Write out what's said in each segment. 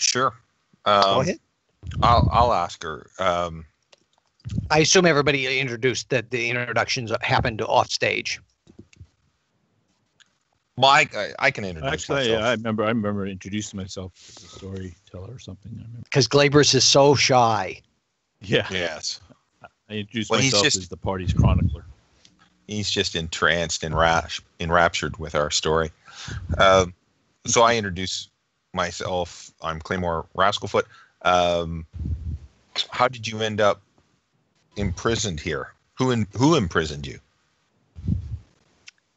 Sure. Go ahead. I'll ask her. I assume everybody introduced that the introductions happened off stage. Mike, I can introduce Actually, myself. I remember introducing myself as a storyteller or something. I remember. Because Glabrus is so shy. Yeah. Yes. I introduced myself as the party's chronicler. He's just entranced, enraptured with our story. So I introduce myself. I'm Claymore Rascalfoot. How did you end up imprisoned here? Who imprisoned you?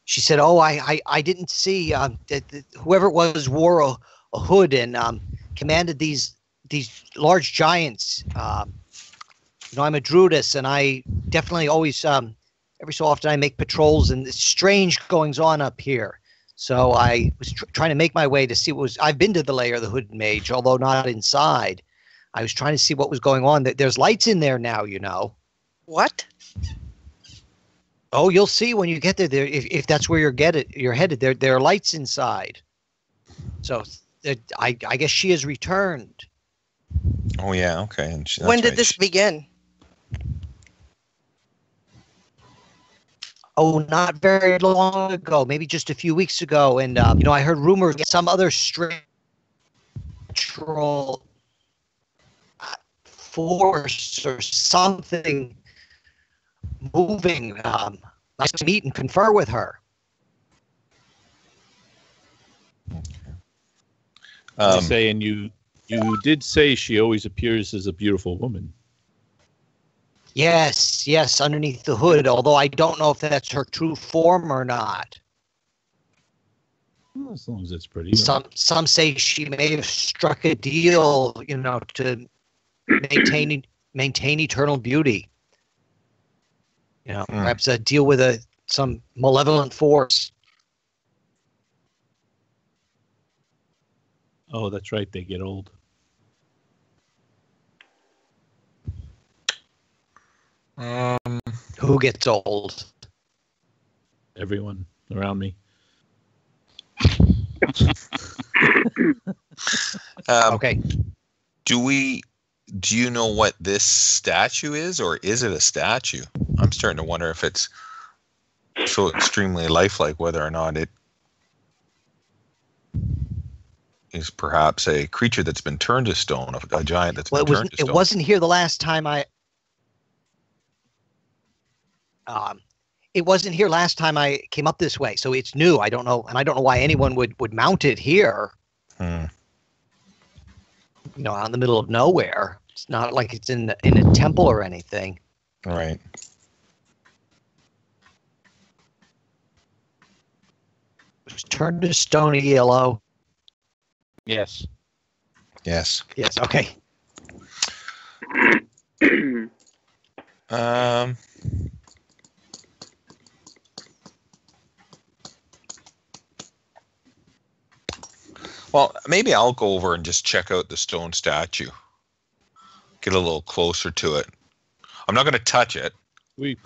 She said, "Oh, I didn't see whoever it was wore a hood and commanded these large giants. I'm a Druidess, and I definitely always every so often I make patrols, and it's strange goings on up here. So I was trying to make my way to see what was. I've been to the lair of the Hooded Mage, although not inside. I was trying to see what was going on. There's lights in there now, you know." What? Oh, you'll see when you get there. If that's where you're headed. There are lights inside. So I guess she has returned. Oh yeah, okay. And When did this begin? Oh, not very long ago, maybe just a few weeks ago. And, I heard rumors of some other strange force or something moving. Nice to meet and confer with her. And you did say she always appears as a beautiful woman. Yes, underneath the hood, although I don't know if that's her true form or not. Well, as long as it's pretty. Some say she may have struck a deal, to maintain eternal beauty. Perhaps a deal with some malevolent force. Oh, that's right. They get old. Who gets old? Everyone around me. Okay. Do you know what this statue is, or is it a statue? I'm starting to wonder if it's so extremely lifelike, whether or not it is perhaps a creature that's been turned to stone, a giant that's been turned to stone. It wasn't here the last time it wasn't here last time I came up this way, so it's new. I don't know, and I don't know why anyone would mount it here. Out in the middle of nowhere. It's not like it's in a temple or anything. Right. It was turned to stony yellow. Yes. Yes. Yes. Okay. Well, maybe I'll go over and just check out the stone statue. Get a little closer to it. I'm not going to touch it. We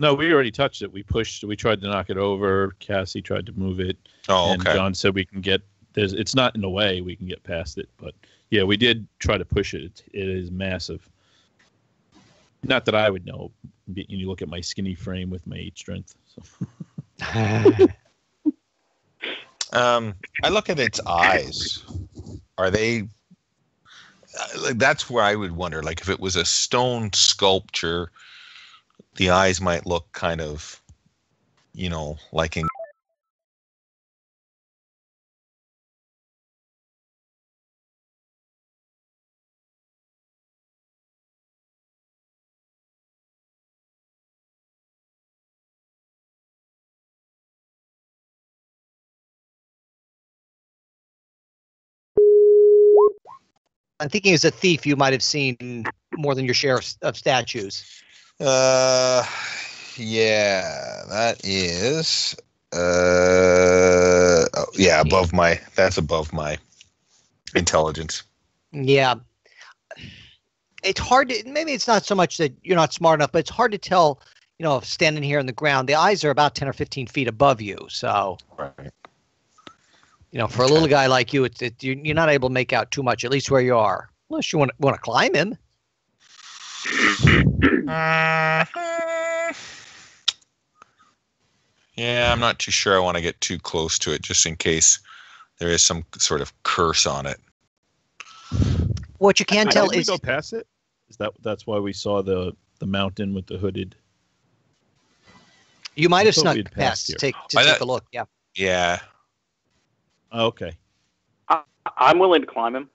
already touched it. We pushed. We tried to knock it over. Cassie tried to move it. Oh, and okay. John said we can get. It's not in the way. We can get past it. But yeah, we did try to push it. It is massive. Not that I would know. You look at my skinny frame with my 8 strength. So. I look at its eyes. Are they? That's where I would wonder. Like if it was a stone sculpture, the eyes might look kind of, like in. I'm thinking as a thief, you might have seen more than your share of statues. Yeah, that is. That's above my intelligence. Yeah. It's hard to, maybe it's not so much that you're not smart enough, but it's hard to tell, standing here on the ground. The eyes are about 10 or 15 feet above you, so. Right. For a little guy like you, you're not able to make out too much, at least where you are, unless you want to climb him. Yeah, I'm not too sure I want to get too close to it, just in case there is some sort of curse on it. What you can tell Did we is go past it? That's why we saw the mountain with the hooded. you might have thought snuck we'd past passed to here. take a look. Yeah. Yeah. Oh, okay. I'm willing to climb him.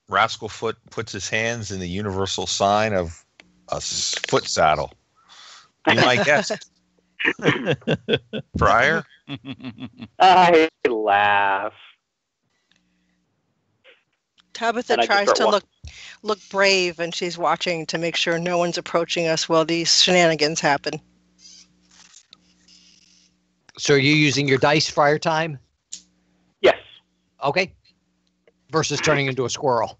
Rascal Foot puts his hands in the universal sign of a foot saddle. Be my guest. Friar? I laugh. Tabitha And I just tries start to walking. look brave, and she's watching to make sure no one's approaching us while these shenanigans happen. So are you using your dice Friar time? Yes, Okay. Versus turning into a squirrel.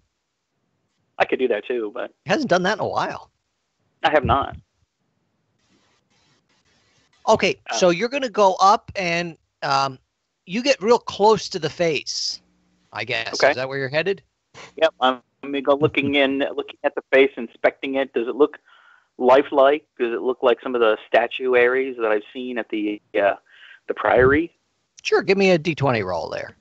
I could do that too, but He hasn't done that in a while. I have not. Okay, so you're going to go up and you get real close to the face, I guess. Okay. Is that where you're headed? Yep, I'm gonna go looking at the face, inspecting it. Does it look lifelike? Does it look like some of the statuaries that I've seen at the Priory? Sure, give me a D20 roll there.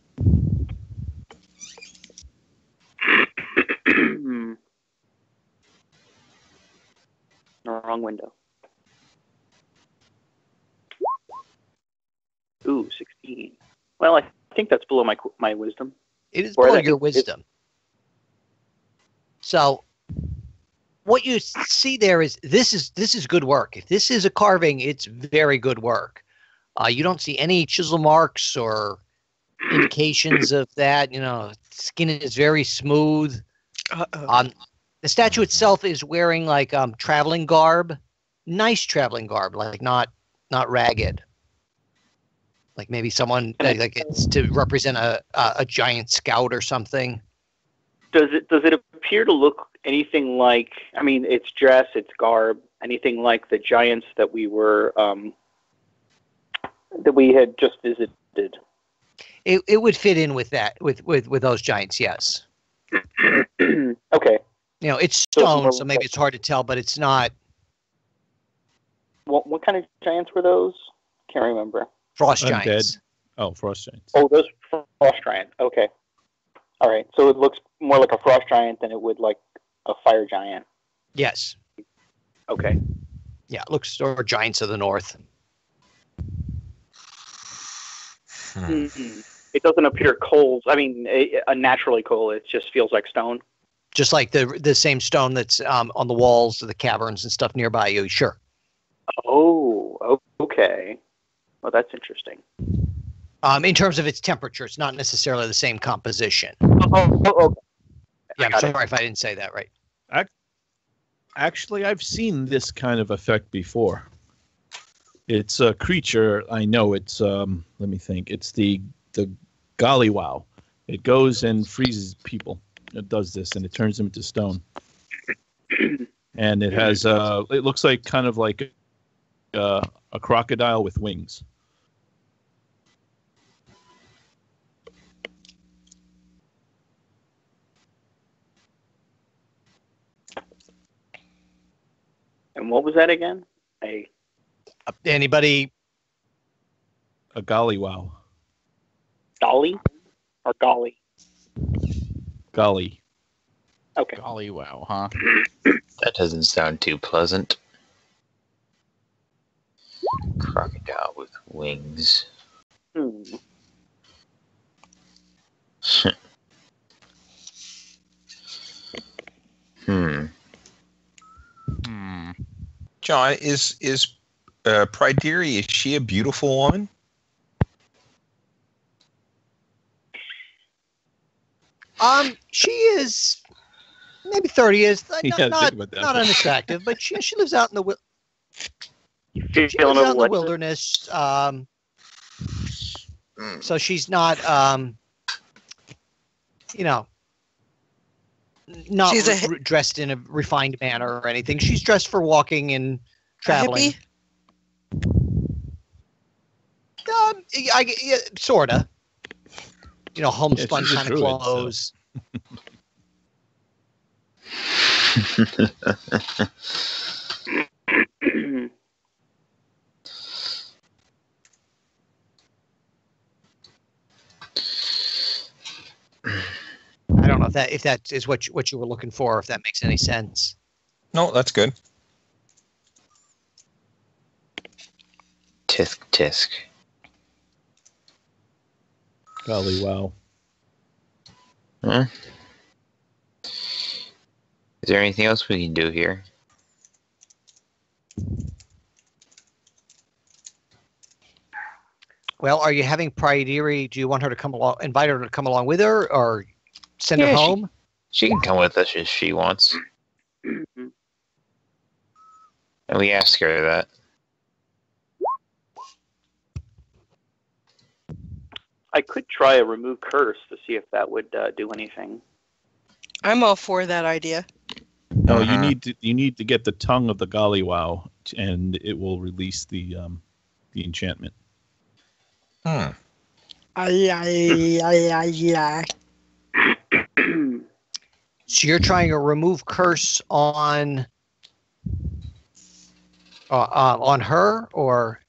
Wrong window. Ooh, 16. Well, I think that's below my wisdom. It is Or below I your think wisdom. So what you see there is this is good work. If this is a carving, it's very good work. You don't see any chisel marks or indications of that. Skin is very smooth. Uh-oh. The statue itself is wearing like traveling garb, nice traveling garb, like not ragged. Like maybe someone like it's to represent a giant scout or something. Does it appear to look anything like? I mean, its dress, its garb, anything like the giants that we had just visited? It would fit in with that with those giants, yes. Okay. It's So stone, so maybe it's hard to tell, but it's not What kind of giants were those? Can't remember. frost Undead. giants. Oh, frost giants. Oh, those frost giants. Okay. All right. So it looks more like a frost giant than it would like a fire giant. Yes. Okay. Yeah, it looks or giants of the north. Mm-hmm. It doesn't appear cold. I mean, a naturally cold. It just feels like stone. Just like the same stone that's on the walls of the caverns and stuff nearby you. Sure. Oh, okay. Well, that's interesting. In terms of its temperature, it's not necessarily the same composition. Oh. Yeah, I'm got sorry if I didn't say that right. Actually, I've seen this kind of effect before. It's a creature. I know it's. Let me think. It's the Gollywow. It goes and freezes people. It does this and it turns them into stone. And it has. It looks like kind of like a crocodile with wings. And what was that again? Anybody? A Gollywow. Dolly or golly? Golly. Okay. Golly, wow, huh? That doesn't sound too pleasant. Crocodile with wings. Hmm. Hmm. Hmm. John, is Pryderi, is she a beautiful woman? She is maybe 30 years. You gotta think about that. Not unattractive, but she lives out in the You she feeling lives out in the what? wilderness. So she's not not She's dressed in a refined manner or anything. She's dressed for walking and A traveling. hippie? Yeah, sorta. Homespun she's a kind of druid, so- clothes. I don't know if that is what you were looking for, if that makes any sense. No, that's good. Tisk tisk. Golly, wow. Huh? Is there anything else we can do here? Well, are you having Pryderi? Do you want her to come along? Invite her to come along with her, or send her Yeah, home? She can come with us if she wants. And we ask her that. I could try a remove curse to see if that would do anything. I'm all for that idea. No, Mhm. you need to get the tongue of the golly wow, and it will release the enchantment. Hmm. So you're trying to remove curse on her, or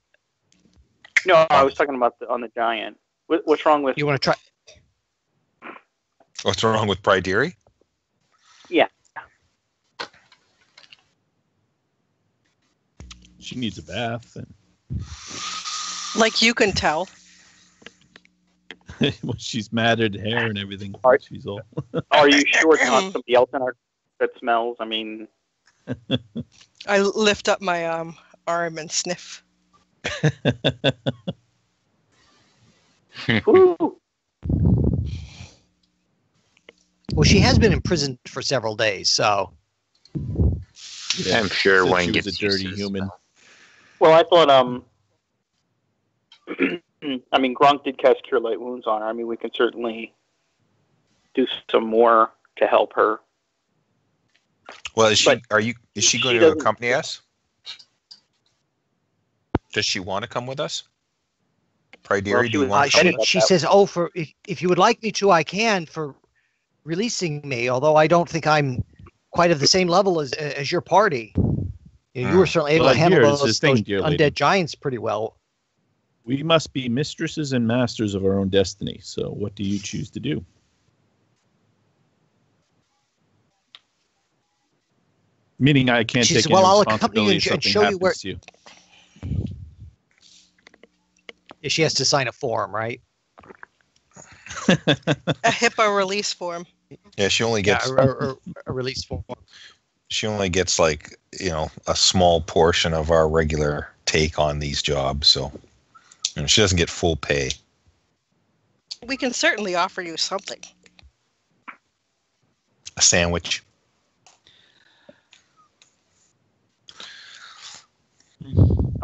No, I was talking about on the giant. What's wrong with? you want to try? What's wrong with Pryderi? Yeah. She needs a bath, and Like you can tell. well, she's matted hair and everything. Art. She's all. Are you sure it's not somebody else in our that smells? I mean, I lift up my arm and sniff. whew. Well, she has been imprisoned for several days, so Yeah, I'm sure said Wayne she was gets a dirty used to human. smell. Well, I thought I mean, Gronk did cast Cure Light Wounds on her. I mean, we can certainly do some more to help her. Well, is she? But Is she she going to doesn't- accompany us? Does she want to come with us? Pryderi, Well, she do you was- want to come she with us? she says, "Oh, if you would like me to, I can for releasing me. Although I don't think I'm quite of the same level as your party. You were certainly able Well, to handle here's the those thing, dear undead lady. giants pretty well. We must be mistresses and masters of our own destiny. So, what do you choose to do? Meaning, I can't She take says, any "Well, I'll accompany you responsibility if and something show you where." happens to you. Yeah, she has to sign a form, right? A HIPAA release form. Yeah, she only Yeah, gets or a release form. like a small portion of our regular take on these jobs, so she doesn't get full pay. We can certainly offer you something. A sandwich.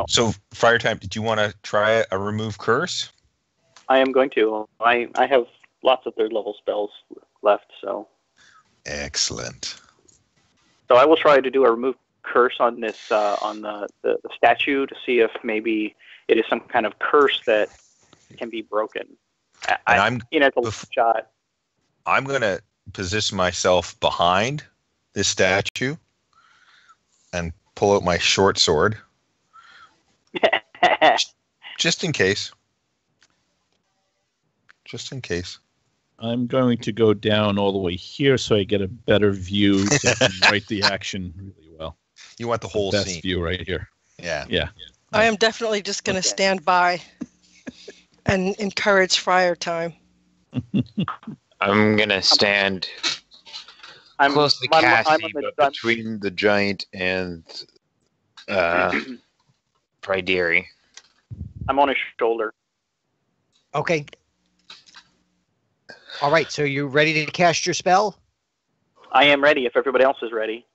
So, Firetime, did you want to try a remove curse? I am going to. I have lots of third level spells left, so Excellent. I will try to do a remove curse on this on the statue to see if maybe it is some kind of curse that can be broken. And It's a long shot. I'm going to position myself behind this statue and pull out my short sword just in case. Just in case. I'm going to go down all the way here so I get a better view so I can write the action really well. You want the whole Best scene. view right here. Yeah. Yeah. I am definitely just going to Okay. stand by and encourage Friar time. I'm gonna stand I'm close to I'm Cassie, on the- but between the giant and Pryderi. I'm on his shoulder. Okay. All right. So you ready to cast your spell? I am ready if everybody else is ready.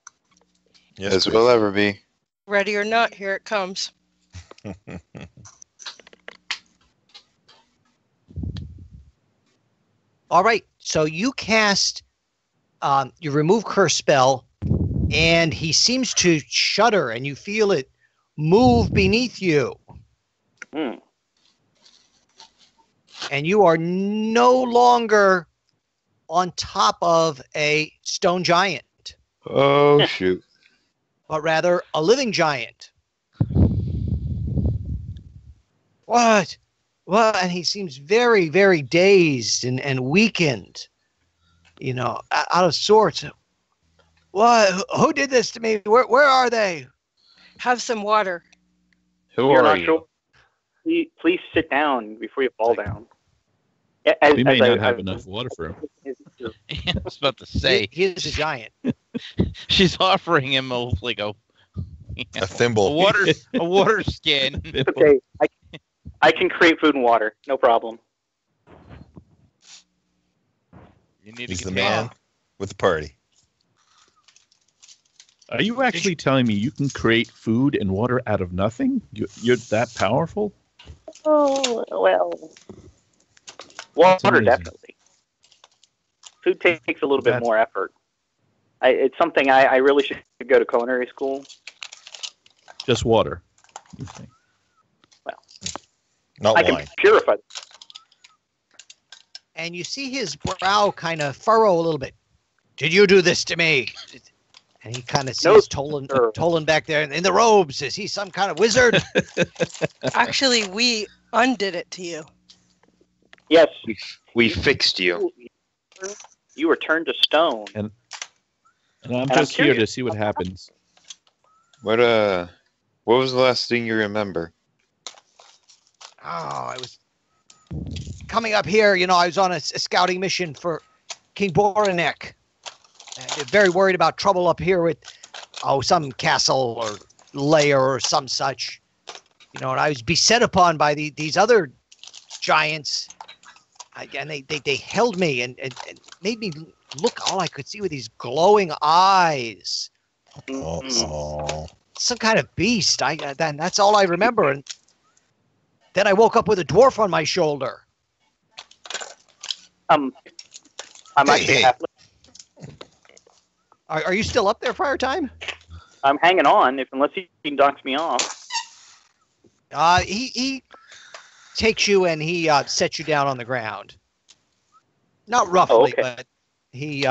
Yes, As please. we'll ever be. Ready or not, here it comes. All right. So you cast, you remove curse spell, and he seems to shudder, and you feel it move beneath you. Hmm. and you are no longer on top of a stone giant, Oh, shoot. but rather a living giant. What? What? And he seems very, very dazed and weakened, out of sorts. What? Who did this to me? Where are they? Have some water. Who You're are not you? sure? Please sit down before you fall down. We may not have enough water for him. I was about to say, He is a giant. she's offering him a A thimble. water skin. Okay, I can create food and water. No problem. You need He's to the contain man with the party. Are you actually telling me you can create food and water out of nothing? You're that powerful? Oh, well. Water, amazing. definitely. Food takes a little bit That's- more effort. It's something I really should go to culinary school. Just water. You think? Not I can wine. purify. And you see his brow kind of furrow a little bit. Did you do this to me? And he kind of No, sees sir. Tolan back there in the robes. Is he some kind of wizard? Actually, we undid it to you. Yes, We fixed you. you were turned to stone. And I'm I'm just here to curious. see what happens. What was the last thing you remember? Oh, I was coming up here. I was on a scouting mission for King Boronek. Very worried about trouble up here with, some castle or lair or some such. And I was beset upon by these other giants. And they held me and made me look. All I could see were these glowing eyes. Oh. Some kind of beast. That's all I remember. And then I woke up with a dwarf on my shoulder. I'm actually hey. halfway. Are you still up there, Friar Time? I'm hanging on, unless he knocks me off. He takes you and he sets you down on the ground. Not roughly, okay. but he.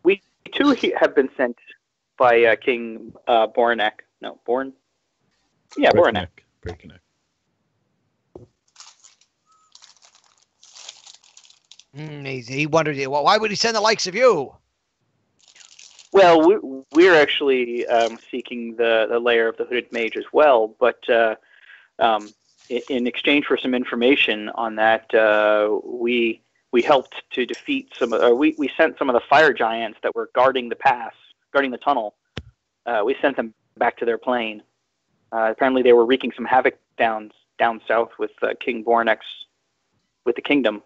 We too have been sent by King Boronek. No, Born. Yeah, Boronek. Breaking He wondered, well, why would he send the likes of you? Well, we're actually seeking the lair of the Hooded Mage as well, but in exchange for some information on that, we helped to defeat we sent some of the fire giants that were guarding the tunnel. We sent them back to their plane. Apparently, they were wreaking some havoc down south with King with the kingdom.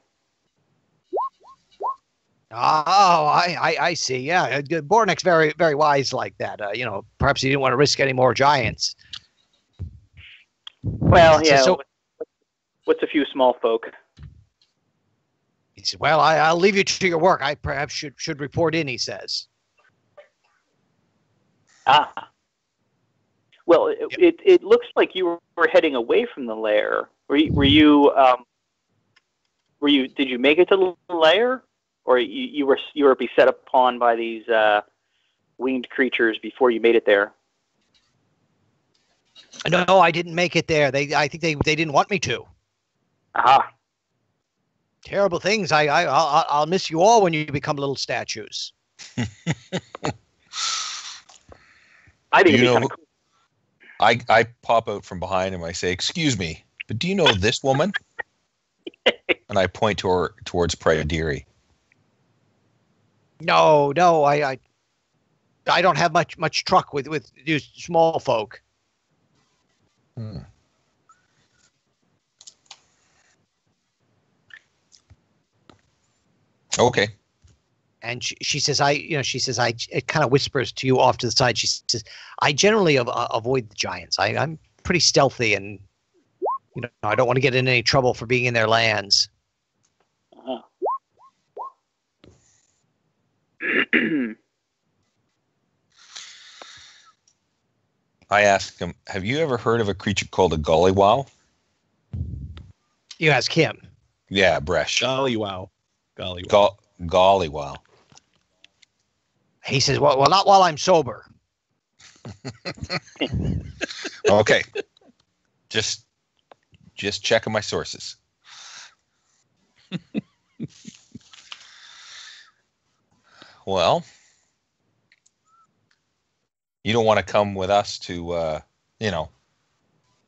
Oh, I see. Yeah, Bornek's very, very wise like that. Perhaps he didn't want to risk any more giants. Well, yeah. So, what's a few small folk? he said, well, I'll leave you to your work. I perhaps should report in, he says. Ah. Well, it looks like you were heading away from the lair. Were you? Did you make it to the lair, or you were beset upon by these winged creatures before you made it there? No, I didn't make it there. I think they didn't want me to. Ah. Terrible things. I'll miss you all when you become little statues. I think it'd be know kind of cool. I pop out from behind him. I say, "Excuse me, but do you know this woman?" And I point towards Prayadiri. No, I don't have much truck with these small folk. Okay. And she says, it kind of whispers to you off to the side. She says, I generally avoid the giants. I'm pretty stealthy, and I don't want to get in any trouble for being in their lands. I asked him, "Have you ever heard of a creature called a gollywow?" You ask him. Yeah, Bresh. Golly wow. Golly wow. Golly, wow. He says, well, not while I'm sober. Okay. Just checking my sources. Well, you don't want to come with us to,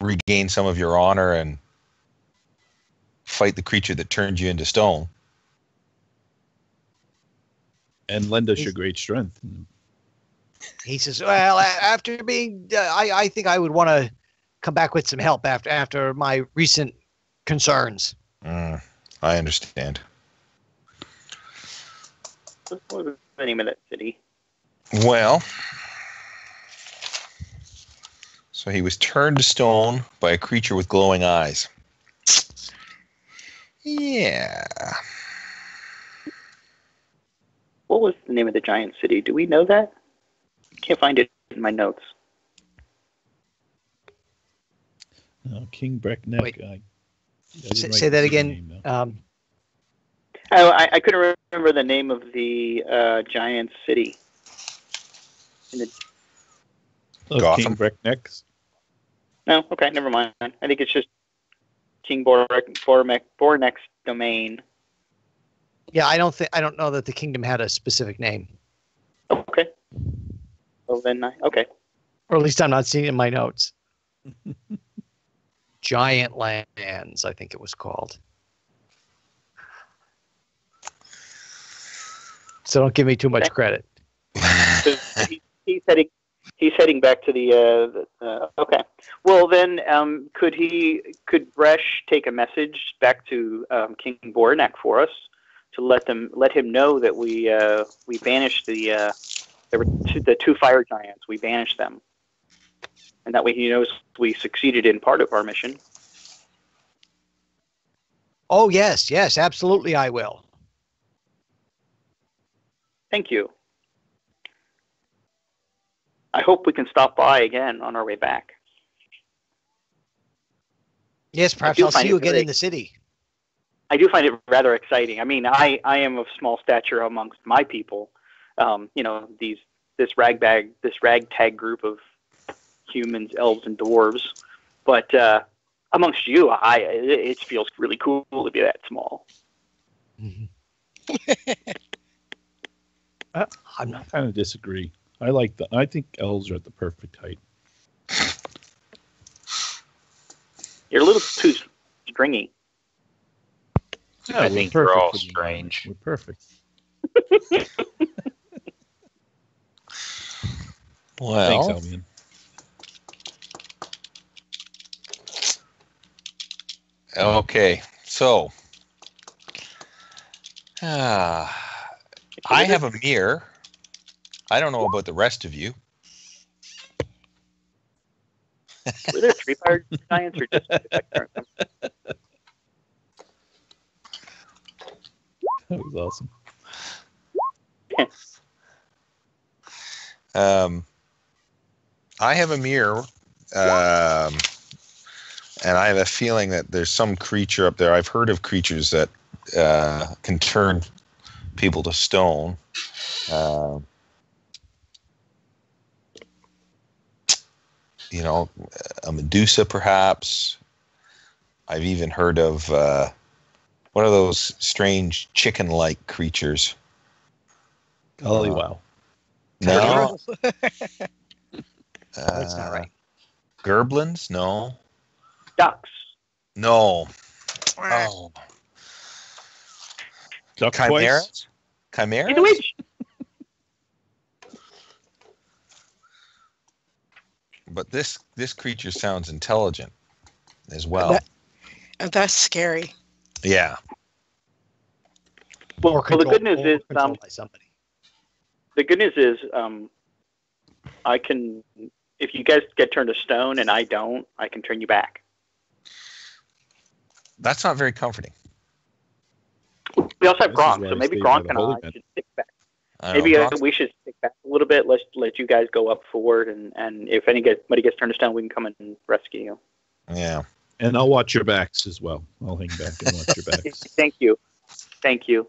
regain some of your honor and fight the creature that turned you into stone. And lend us your great strength. He says, well, after being, I think I would want to come back with some help after my recent concerns. I understand. What was the name of that city? Well, so he was turned to stone by a creature with glowing eyes. Yeah. What was the name of the giant city? Do we know that? Can't find it in my notes. No, King Breckneck. Wait. I didn't Say write that the again. name, though. I couldn't remember the name of the giant city. Gotham. King Breckneck's. No, okay, never mind. I think it's just King Borneck's domain. Yeah, I don't know that the kingdom had a specific name, Okay. Well then, okay. or at least I'm not seeing it in my notes. Giant Lands, I think it was called. So don't give me too much credit. So he's heading back to the okay. Well then, could Bresh take a message back to King Borneck for us to let him know that we banished there were the two fire giants. We banished them, and that way he knows we succeeded in part of our mission. Oh, yes, absolutely I will. Thank you. I hope we can stop by again on our way back. Yes, perhaps do I'll find see it you again very- in the city. I do find it rather exciting. I mean, I am of small stature amongst my people. This ragtag group of humans, elves, and dwarves. But amongst you, it feels really cool to be that small. I'm not. I kind of disagree. I think elves are at the perfect height. You're a little too stringy. I we're think we're perfect all for the strange. We're perfect. Well, Thanks, Albion. okay. So, I have a mirror. I don't know about the rest of you. Were there three fire giants or just? That was awesome. I have a mirror, and I have a feeling that there's some creature up there. I've heard of creatures that can turn people to stone. A Medusa, perhaps. I've even heard of one of those strange chicken-like creatures. Golly wow. No, That's not right. Gerblins? No. Ducks. No. Oh. Duck Chimeras? He's a Chimeras? witch. But this creature sounds intelligent as well. And that's scary. Yeah. Well, the good news is, controlled by somebody. I can, if you guys get turned to stone and I don't, I can turn you back. That's not very comforting. We also have This is Gronk, why so I maybe stay by Gronk the and holy I man. should stick back. I don't Maybe know, Gronk's- we should stick back a little bit. Let you guys go up forward, and if anybody gets turned to stone, we can come and rescue you. Yeah. And I'll watch your backs as well. I'll hang back and watch your backs. Thank you. Thank you.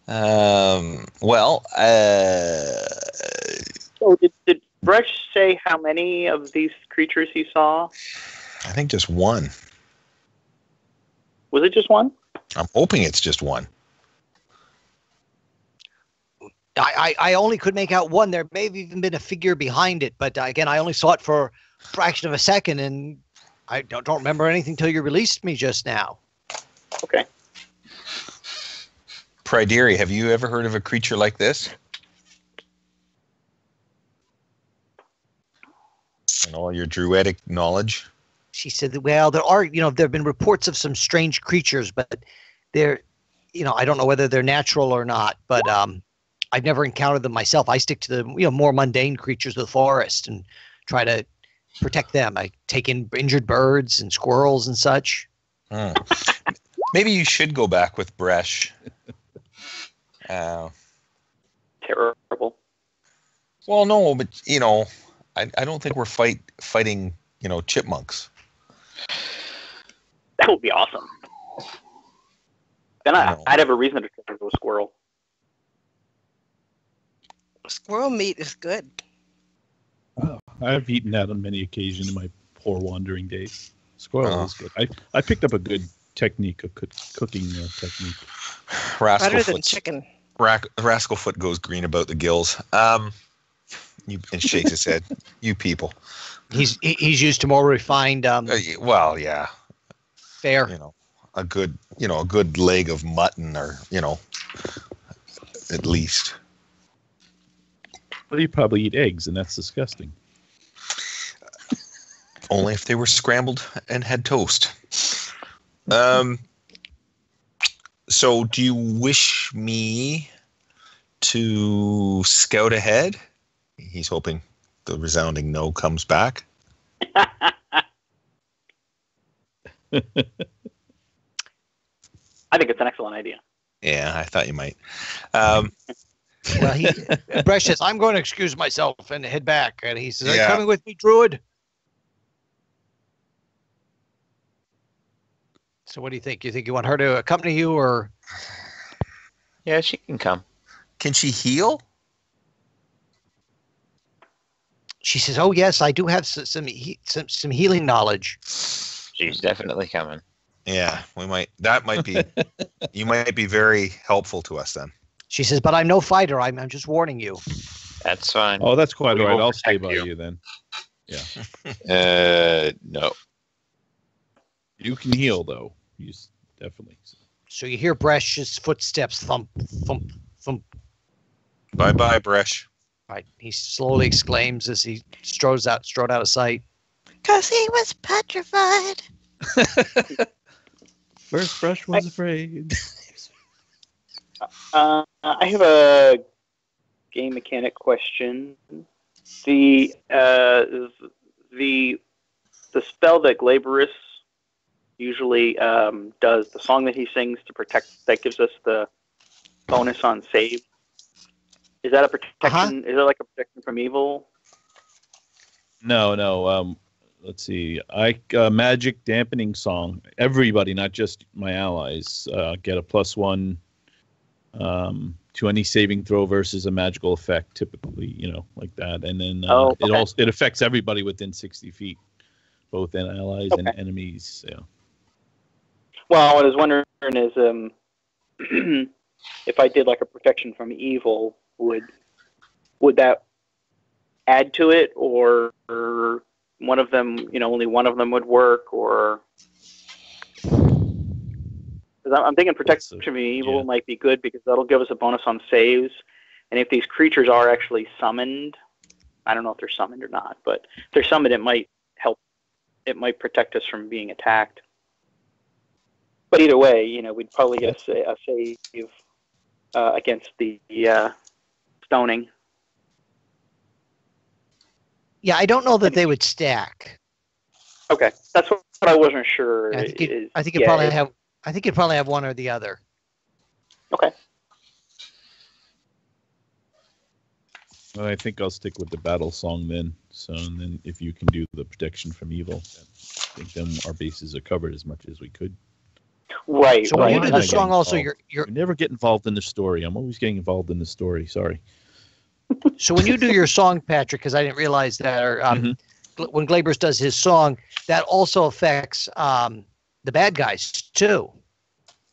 Well, So did Bresh say how many of these creatures he saw? I think just one. Was it just one? I'm hoping it's just one. I only could make out one. There may have even been a figure behind it, but again, I only saw it for a fraction of a second, and I don't remember anything till you released me just now. Okay. Pryderi, have you ever heard of a creature like this? In all your druidic knowledge? She said that, well, there have been reports of some strange creatures, but they're, I don't know whether they're natural or not, but I've never encountered them myself. I stick to the, more mundane creatures of the forest and try to protect them. I take in injured birds and squirrels and such. Maybe you should go back with Bresh. Terrible. Well, no, but I don't think we're fighting chipmunks. That would be awesome. Then I'd have a reason to turn into a squirrel. Squirrel meat is good. Oh, I've eaten that on many occasions in my poor wandering days. Squirrel is good. I picked up a good technique, a cooking technique. Better than chicken. Rascalfoot goes green about the gills. And shakes his head. You people. He's used to more refined. Well, yeah. Fair. A good leg of mutton, or at least. Well, you probably eat eggs, and that's disgusting. Only if they were scrambled and had toast. So, do you wish me to scout ahead? He's hoping the resounding no comes back. I think it's an excellent idea. Yeah, I thought you might. Well, Bresh says, I'm going to excuse myself and head back. And he says, Are you Yeah. coming with me, Druid? So what do you think? You think you want her to accompany you, or? Yeah, she can come. Can she heal? She says, oh, yes, I do have some healing knowledge. She's definitely coming. Yeah, that might be. You might be very helpful to us then. She says, but I'm no fighter. I'm just warning you. That's fine. Oh, that's quite We all right. will I'll stay protect by you then. No. You can heal, though. Definitely. So you hear Bresh's footsteps thump, thump, thump. Bye, Bresh. Right. He slowly exclaims as he strode out of sight. Because he was petrified. First Brush was afraid. I have a game mechanic question. The spell that Glaberus usually does, the song that he sings to protect, that gives us the bonus on save. Is that a protection? Is it like a protection from evil? No. Let's see. Magic dampening song. Everybody, not just my allies, get a +1 to any saving throw versus a magical effect, typically, like that. And then it affects everybody within 60 feet, both allies and enemies. Yeah. Well, what I was wondering is, if I did like a protection from evil, would that add to it, or one of them, only one of them would work, or? Because I'm thinking protection from evil might be good because that'll give us a bonus on saves, and if these creatures are actually summoned, I don't know if they're summoned or not, but if they're summoned, it might help. It might protect us from being attacked. But either way, we'd probably get a save against the stoning. Yeah, I don't know that they would stack. Okay, that's what I wasn't sure. I think you'd probably have one or the other. Okay. Well, I think I'll stick with the battle song then. So, and then if you can do the protection from evil, I think then our bases are covered as much as we could. Right, So when you right. do Why the am I song, getting also involved? you're You never get involved in the story. I'm always getting involved in the story. Sorry. so when you do your song, Patrick, because I didn't realize that, or when Glabers does his song, that also affects the bad guys too.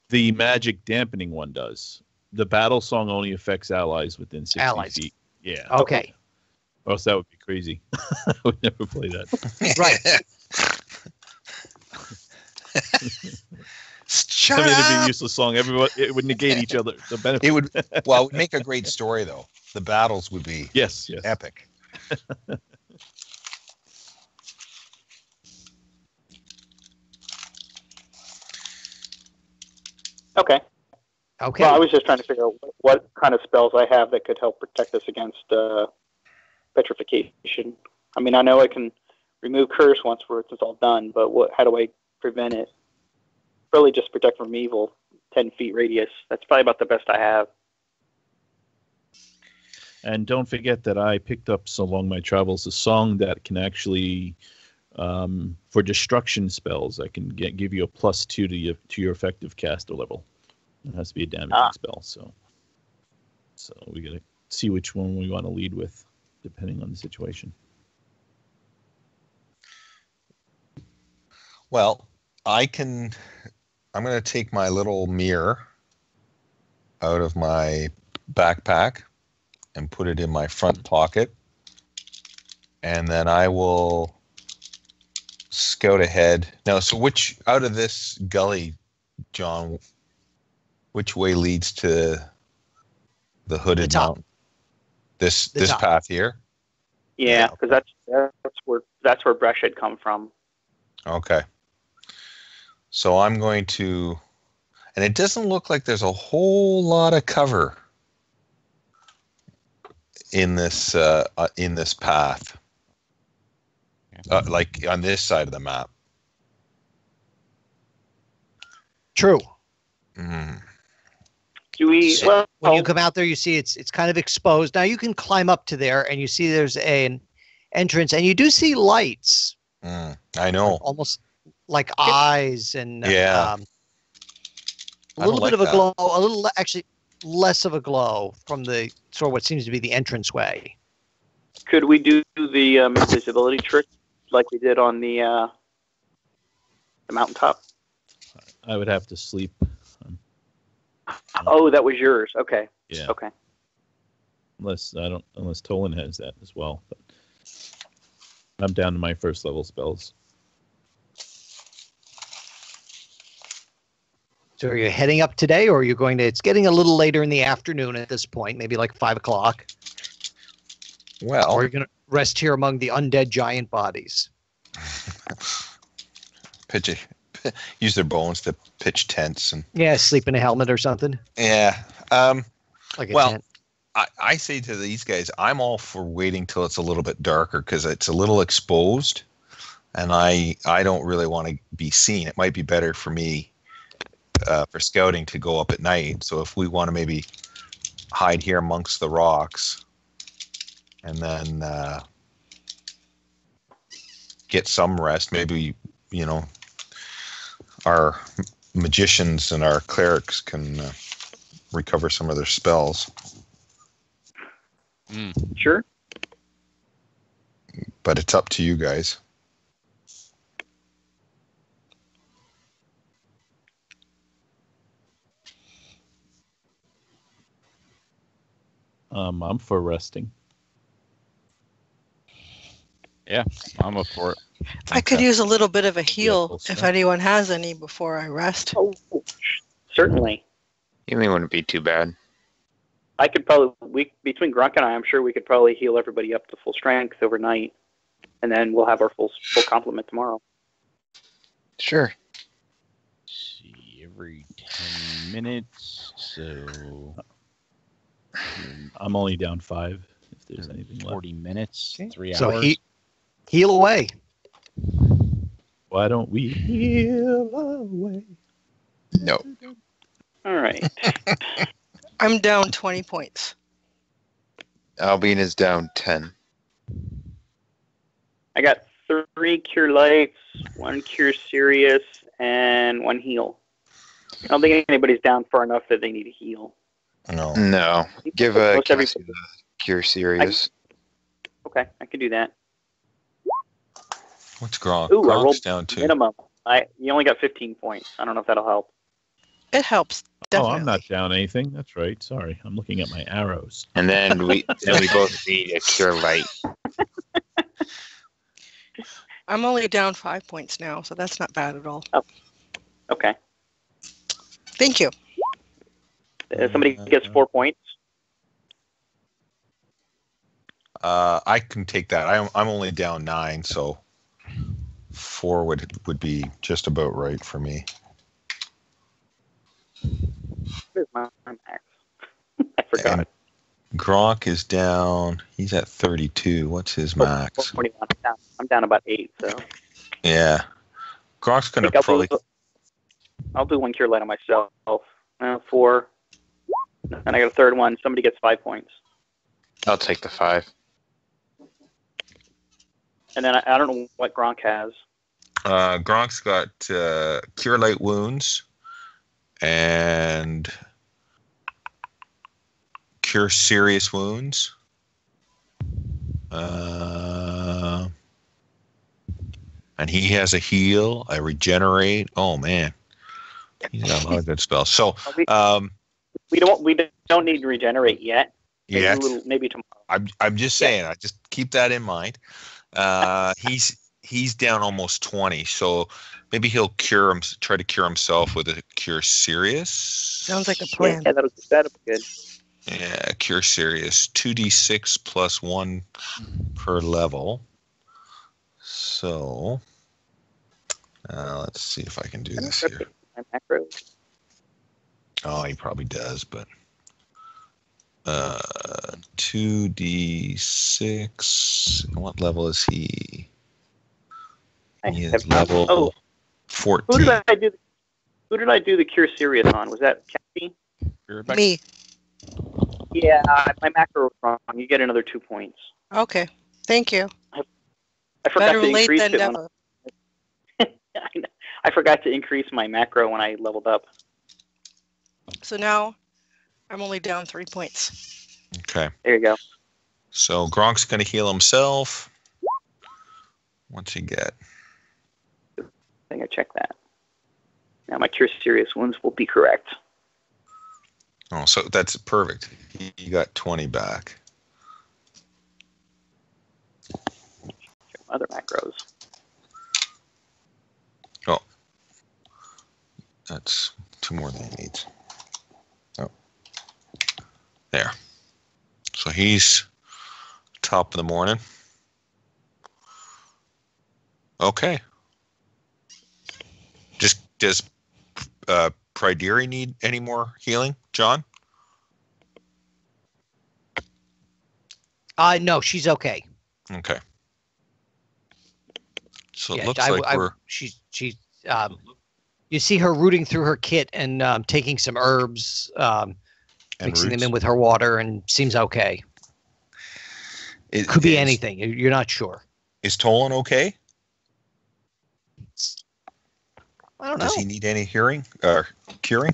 The magic dampening one does. The battle song only affects allies within 60 Allies. feet. Yeah. Okay, Or else that would be crazy. I would never play that. right. Shut I mean, it'd be a up! useless song. Everyone, it would negate each other. The benefit. It would. Well, it would make a great story though. The battles would be Yes. epic. Okay. Okay. Well, I was just trying to figure out what kind of spells I have that could help protect us against petrification. I mean, I know I can remove curse once it's all done, but how do I prevent it? Really just protect from evil, 10 feet radius. That's probably about the best I have. And don't forget that I picked up along my travels a song that can actually, for destruction spells, I can give you a +2 to your effective caster level. It has to be a damaging spell, so we gotta see which one we want to lead with, depending on the situation. Well, I'm going to take my little mirror out of my backpack and put it in my front pocket. And then I will scout ahead. Now, so which out of this gully, John, which way leads to the Hooded Mountain? This top. path here? Yeah, because that's where brush had come from. Okay. So I'm going to, and it doesn't look like there's a whole lot of cover in this path, like on this side of the map. True. Mm. Do we? Well, When you come out there, you see it's kind of exposed. Now you can climb up to there, and you see there's an entrance, and you do see lights. I know. Almost like eyes, and Yeah. a little bit of a glow. A little, actually, less of a glow from the sort of what seems to be the entranceway. could we do the invisibility trick like we did on the mountaintop? I would have to sleep. Oh, that was yours. Okay. Yeah. Okay. Unless Tolan has that as well. But I'm down to my first level spells. So are you heading up today, or are you going to? It's getting a little later in the afternoon at this point, maybe like 5 o'clock. Well, Or are you going to rest here among the undead giant bodies? use their bones to pitch tents and Yeah, sleep in a helmet or something. yeah. Like a Well, tent. I say to these guys, I'm all for waiting till it's a little bit darker because it's a little exposed, and I don't really want to be seen. It might be better for me for scouting to go up at night. So if we want to maybe hide here amongst the rocks, and then get some rest, maybe our magicians and our clerics can recover some of their spells. Sure. But it's up to you guys. I'm for resting. Yeah, I'm up for it. I could use a little bit of a heal full if strength. anyone has any before I rest. Oh, certainly. Healing wouldn't be too bad. I could probably between Grunk and I'm sure we could probably heal everybody up to full strength overnight, and then we'll have our full complement tomorrow. Sure. Let's see, every 10 minutes. So I'm only down 5 if there's anything left. 40 minutes, Okay. 3 So hours. heal away. Why don't we heal away? No. All right. I'm down 20 points. Albine is down 10. I got 3 Cure Lights, 1 Cure Serious, and 1 Heal. I don't think anybody's down far enough that they need a heal. No. No. Give Most Cassie everybody- the Cure Serious. Okay, I can do that. What's Gronk? Ooh, I Gronk's rolled down 2. minimum. You only got 15 points. I don't know if that'll help. It helps. Definitely. Oh, I'm not down anything. That's right. Sorry. I'm looking at my arrows. And then we both need a Cure Light. I'm only down 5 points now, so that's not bad at all. Okay. Thank you. Somebody gets 4 points. I can take that. I'm only down 9, so 4 would be just about right for me. Where's my max? I forgot. And Gronk is down. He's at 32. What's his max? 21. I'm down about 8. So Yeah. Gronk's I gonna think probably. I'll do 1 Cure Light on myself. 4. And I got a third one. Somebody gets 5 points. I'll take the 5. And then I don't know what Gronk has. Gronk's got Cure Light Wounds and Cure Serious Wounds. And he has a heal, a regenerate. Oh man, he's got a lot of good spells. So We don't need to regenerate yet. yeah, Maybe tomorrow. I'm just saying. I just keep that in mind. He's down almost 20, so maybe he'll try to cure himself with a Cure Serious. Sounds like a plan. Yeah, that'll be good. Yeah, Cure Serious. 2d6 plus 1 per level. So, let's see if I can do this here. My macro. Oh, he probably does, but 2d6. What level is he? He is level 14. Who did I do the Cure Serious on? Was that Kathy? Rebecca? Me. Yeah, my macro was wrong. You get another 2 points. Okay. Thank you. I forgot Better to late increase than it. never. I forgot to increase my macro when I leveled up. So now I'm only down 3 points. Okay. There you go. So Gronk's going to heal himself. What's he get? I think I checked that. Now my Cure Serious Wounds will be correct. Oh, so that's perfect. He got 20 back. Check my other macros. Oh. That's 2 more than he needs. Oh. There. So he's top of the morning. Okay. Does Pryderi need any more healing, John? No, she's okay. Okay. So Yeah, it looks like we're. she's you see her rooting through her kit and taking some herbs, and mixing them roots. in with her water, and seems okay. Could be anything. You're not sure. Is Tolan okay? I don't know. Does he need any hearing or curing?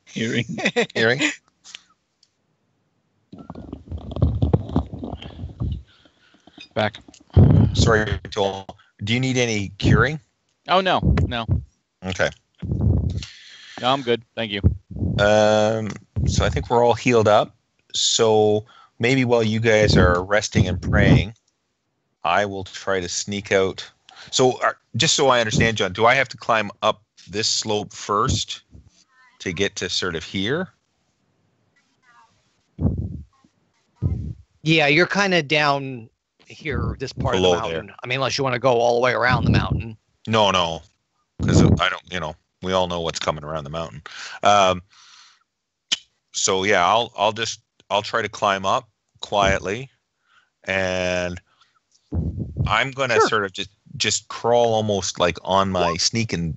Hearing. Hearing? Back. Sorry, Tolan. Do you need any curing? Oh, no. Okay. No, I'm good. Thank you. So I think we're all healed up. So maybe while you guys are resting and praying, I will try to sneak out. So just so I understand, John, do I have to climb up this slope first to get to sort of here? Yeah, you're kind of down here, this part Below of the mountain. I mean, unless you want to go all the way around the mountain. No, because I don't. We all know what's coming around the mountain. So yeah, I'll try to climb up quietly, and I'm gonna sort of just crawl almost like on my sneak and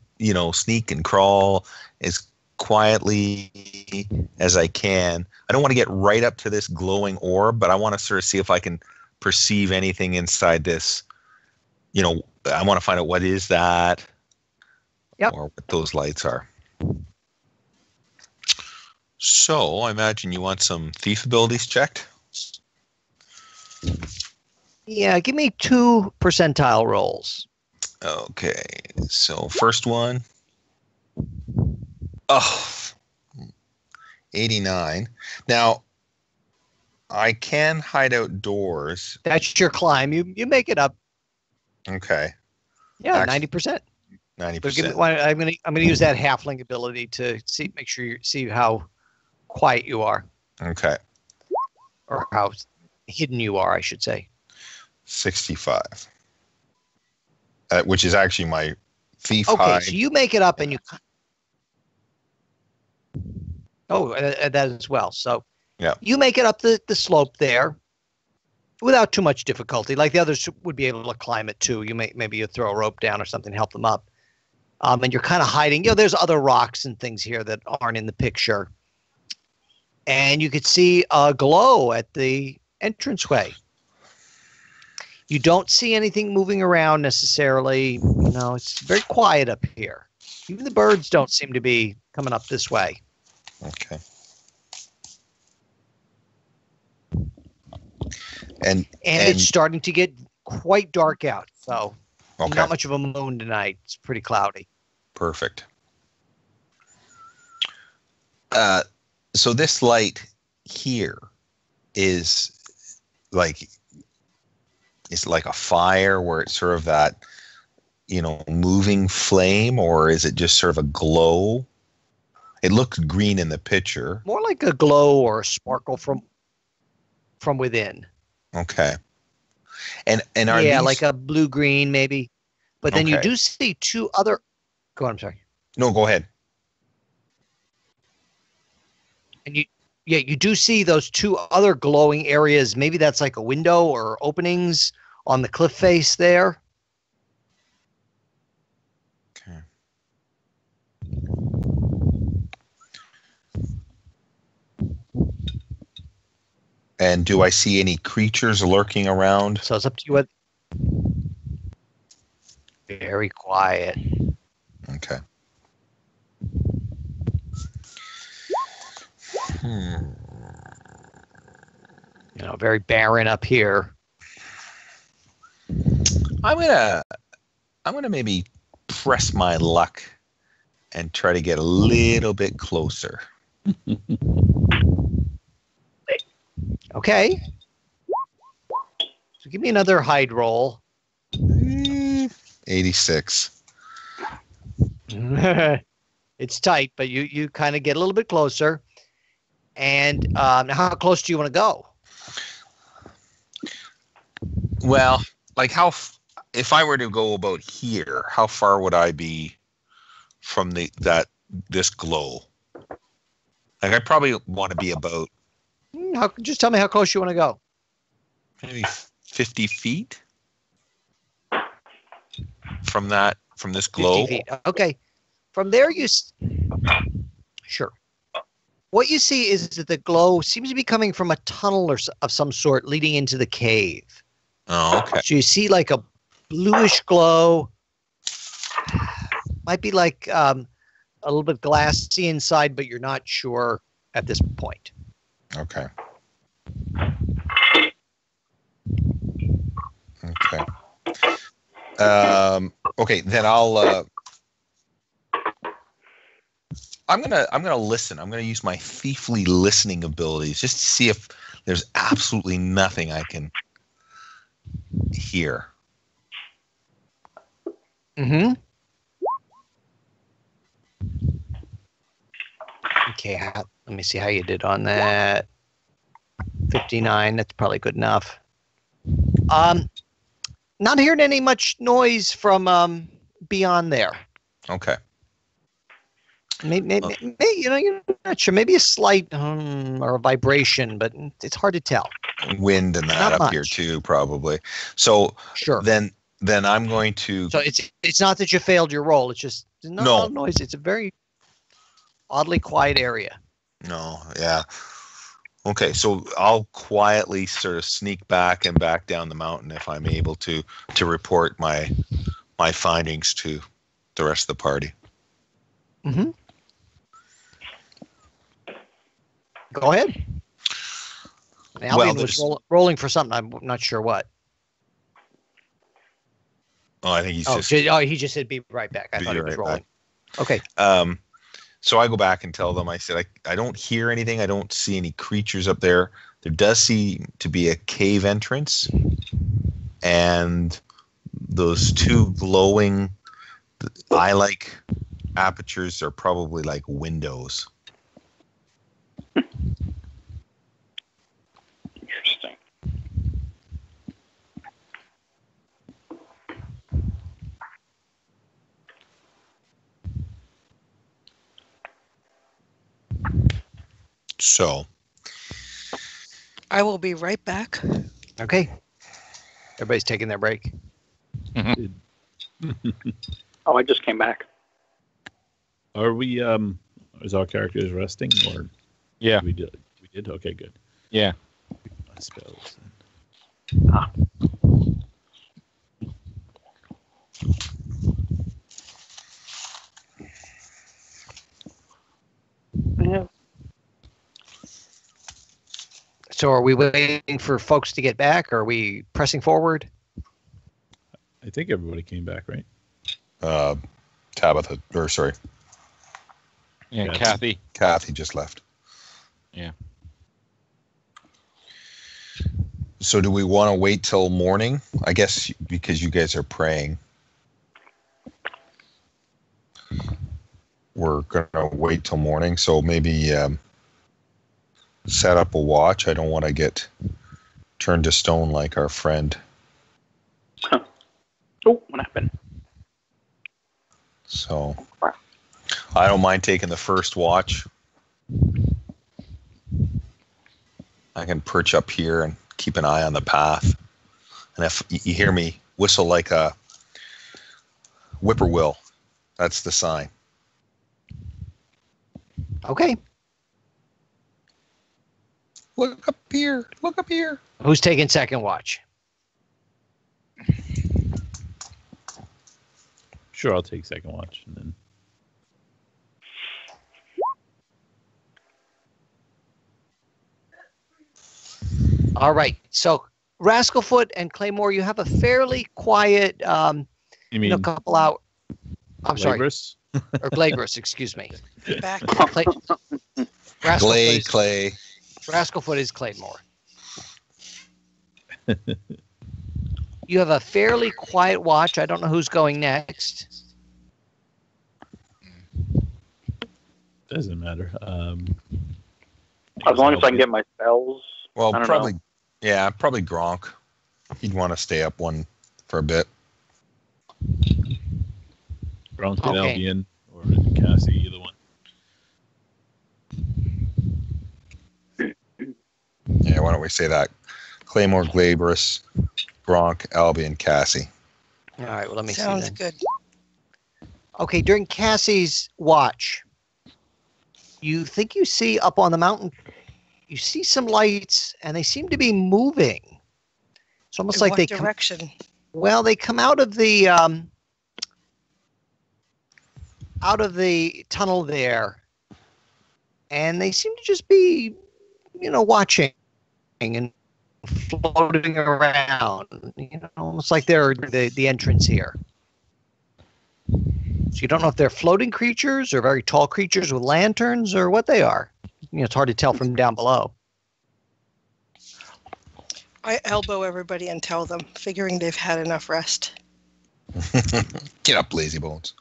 crawl as quietly as I can. I don't want to get right up to this glowing orb, but I want to sort of see if I can perceive anything inside this. I want to find out what is that, Yep. or what those lights are. So I imagine you want some thief abilities checked. Yeah, give me 2 percentile rolls. Okay, so first one. Oh, 89. Now, I can hide outdoors. That's your climb. You make it up. Okay, Yeah, Actually- 90%. 90%. I'm gonna use that halfling ability to make sure you see how quiet you are, Okay, or how hidden you are, I should say. 65. Which is actually my thief Okay, hide. so you make it up, and you. Oh, that as well. So Yeah. you make it up the slope there without too much difficulty. Like the others would be able to climb it too. Maybe you throw a rope down or something to help them up. And you're kind of hiding. There's other rocks and things here that aren't in the picture. And you could see a glow at the entranceway. You don't see anything moving around necessarily. It's very quiet up here. Even the birds don't seem to be coming up this way. Okay. And It's starting to get quite dark out. So okay, not much of a moon tonight. It's pretty cloudy. perfect. So this light here is like, it's like a fire where it's sort of that, moving flame, or is it just sort of a glow? It looks green in the picture. More like a glow or a sparkle from within. Okay. And are Yeah, these, like a blue green maybe. But then you Okay. do see 2 other. Go on. I'm sorry. no, go ahead. And you do see those 2 other glowing areas. Maybe that's like a window or openings on the cliff face there. Okay. And do I see any creatures lurking around? So it's up to you. Very quiet. Okay. Very barren up here. I'm gonna maybe press my luck and try to get a little bit closer. Okay. So give me another hide roll. 86. It's tight, but you kind of get a little bit closer. And now how close do you want to go? Well, like if I were to go about here, how far would I be from this glow? Like I probably want to be about Just tell me how close you want to go. maybe 50 feet from this 50 glow. feet. Okay. From there, sure. What you see is that the glow seems to be coming from a tunnel of some sort leading into the cave. Oh, okay. So you see like a bluish glow. Might be like a little bit glassy inside, but you're not sure at this point. Okay. Okay. Okay, then I'm gonna listen. I'm gonna use my thiefly listening abilities just to see if there's absolutely nothing I can hear. Mm-hmm. Okay, let me see how you did on that. 59, that's probably good enough. Not hearing any much noise from beyond there. Okay. Maybe you're not sure. Maybe a slight or a vibration, but it's hard to tell. Wind and that Not up here much. too, probably. So Sure. then I'm going to. So it's not that you failed your roll. It's just not a No. lot of noise. It's a very oddly quiet area. No, yeah. Okay, so I'll quietly sort of sneak back and back down the mountain if I'm able to report my findings to the rest of the party. Mm-hmm. Go ahead. And Well, Albion was rolling for something. I'm not sure what. Oh, I think he's he just said be right back. I thought he was rolling. Okay. So I go back and tell them, I said, I don't hear anything. I don't see any creatures up there. There does seem to be a cave entrance. And those two glowing eye-like apertures are probably like windows. Interesting. So I will be right back. Okay. Everybody's taking their break. Oh, I just came back. Are we? Is our characters resting or? Yeah. We did. Okay, good. Yeah. My spells. Yeah. So are we waiting for folks to get back? Or are we pressing forward? I think everybody came back, right? Tabitha, or sorry, Yeah, Kathy. Kathy just left. Yeah. So do we want to wait till morning? I guess because you guys are praying. We're going to wait till morning. So maybe set up a watch. I don't want to get turned to stone like our friend. Oh, what happened? So I don't mind taking the first watch. I can perch up here and keep an eye on the path. And if you hear me whistle like a whippoorwill, that's the sign. Okay. Look up here. Look up here. Who's taking second watch? Sure, I'll take second watch and then. All right. So Rascalfoot and Claymore, you have a fairly quiet, You mean couple out. I'm sorry, Glabrous? or Glagrous, excuse me. Back. Clay, Clay. Rascalfoot is Claymore. You have a fairly quiet watch. I don't know who's going next. Doesn't matter. As long as I can get my spells. Well, I don't probably, know. yeah, probably Gronk. He'd want to stay up one for a bit. Gronk and Okay. Albion or Cassie, either one. Yeah, why don't we say that? Claymore, Glabrous, Gronk, Albion, Cassie. All right. Well, let me Sounds see. good. Okay. During Cassie's watch, you think you see up on the mountain, you see some lights, and they seem to be moving. It's almost In like what they direction? they come out of the tunnel there, and they seem to just be, watching and floating around. Almost like they're the entrance here. So you don't know if they're floating creatures or very tall creatures with lanterns or what they are. It's hard to tell from down below. I elbow everybody and tell them, figuring they've had enough rest. Get up, lazy bones.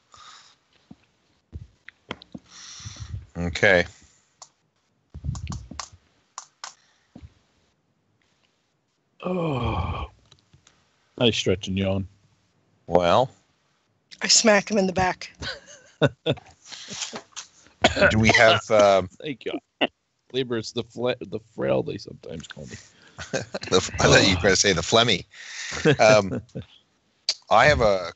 Okay. Oh, I stretch and yawn. Well, I smack him in the back. do we have... Thank you. Glabrous, the frail, they sometimes call me. I thought you were going to say the Flemmy. I have a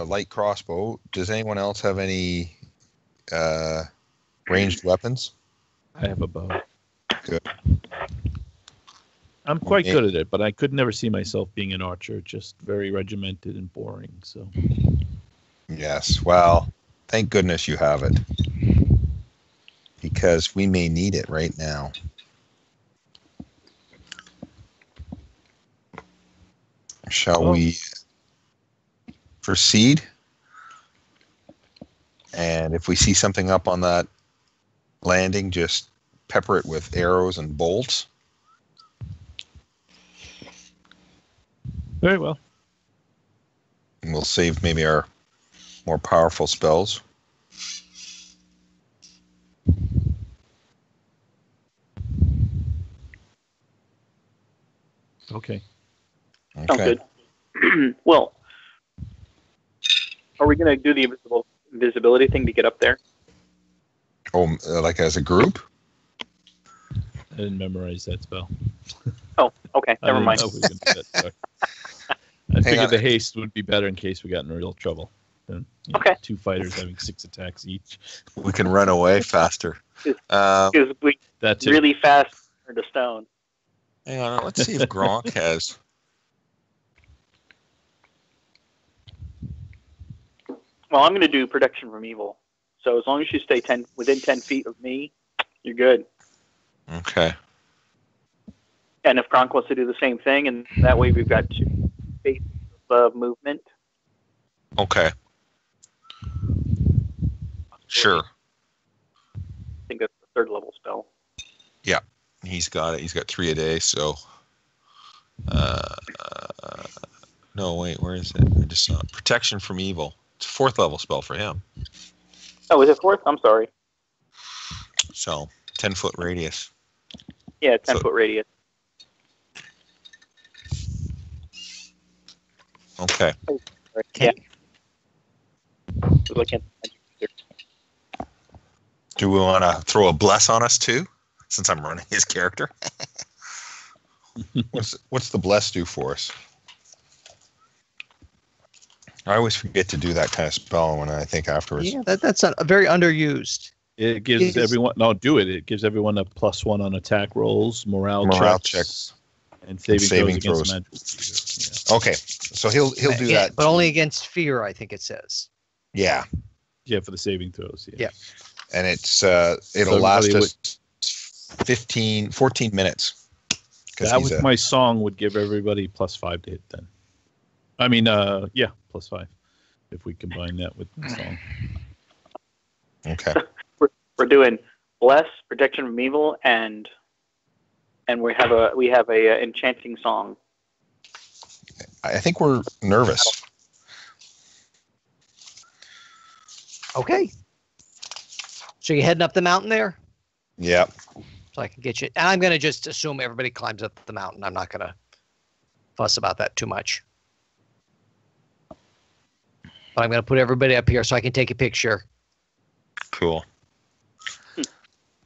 light crossbow. Does anyone else have any Ranged weapons? I have a bow. Good. I'm quite Okay. good at it, but I could never see myself being an archer. Just very regimented and boring. So Yes. Well, thank goodness you have it. Because we may need it right now. Shall Well- we proceed? And if we see something up on that landing, just pepper it with arrows and bolts. very well. And we'll save maybe our more powerful spells. Okay. Sounds Okay. good. Well, are we going to do the invisibility thing to get up there? Oh, like as a group? I didn't memorize that spell. Oh, okay. I Never didn't mind. know we were gonna do that, sorry. I figured the haste would be better in case we got in real trouble. Than, Okay. 2 fighters having 6 attacks each. We can run away faster. Because we That too. really fast turn to stone. Hang on, let's see if Gronk has. Well, I'm going to do protection from evil. So as long as you stay within 10 feet of me, you're good. Okay. And if Gronk wants to do the same thing, and that way we've got 2 spaces of movement. Okay. Sure. I think that's the 3rd level spell. He's got it. He's got 3 a day, so. No, wait, where is it? I just saw it. Protection from evil. It's a 4th level spell for him. Oh, is it 4th? I'm sorry. So, 10-foot radius. Yeah, 10-foot radius. Okay. Yeah. Looking. Do we want to throw a bless on us too, since I'm running his character? What's the bless do for us? I always forget to do that kind of spell when I think afterwards. Yeah, that's a very underused. It gives everyone. No, do it. It gives everyone a +1 on attack rolls, morale checks, and saving throws against magic. Yeah. Okay, so he'll do Yeah, that, but only against fear, I think it says. Yeah, Yeah, for the saving throws. Yeah. Yeah. and it'll last everybody us 14 minutes. 'Cause That he's with my song would give everybody +5 to hit then. I mean, yeah, +5 if we combine that with the song. okay. We're doing bless, protection from evil, and we have a enchanting song. I think we're nervous. Okay. So you're heading up the mountain there? Yeah. So I can get you. And I'm going to just assume everybody climbs up the mountain. I'm not going to fuss about that too much. But I'm going to put everybody up here so I can take a picture. Cool.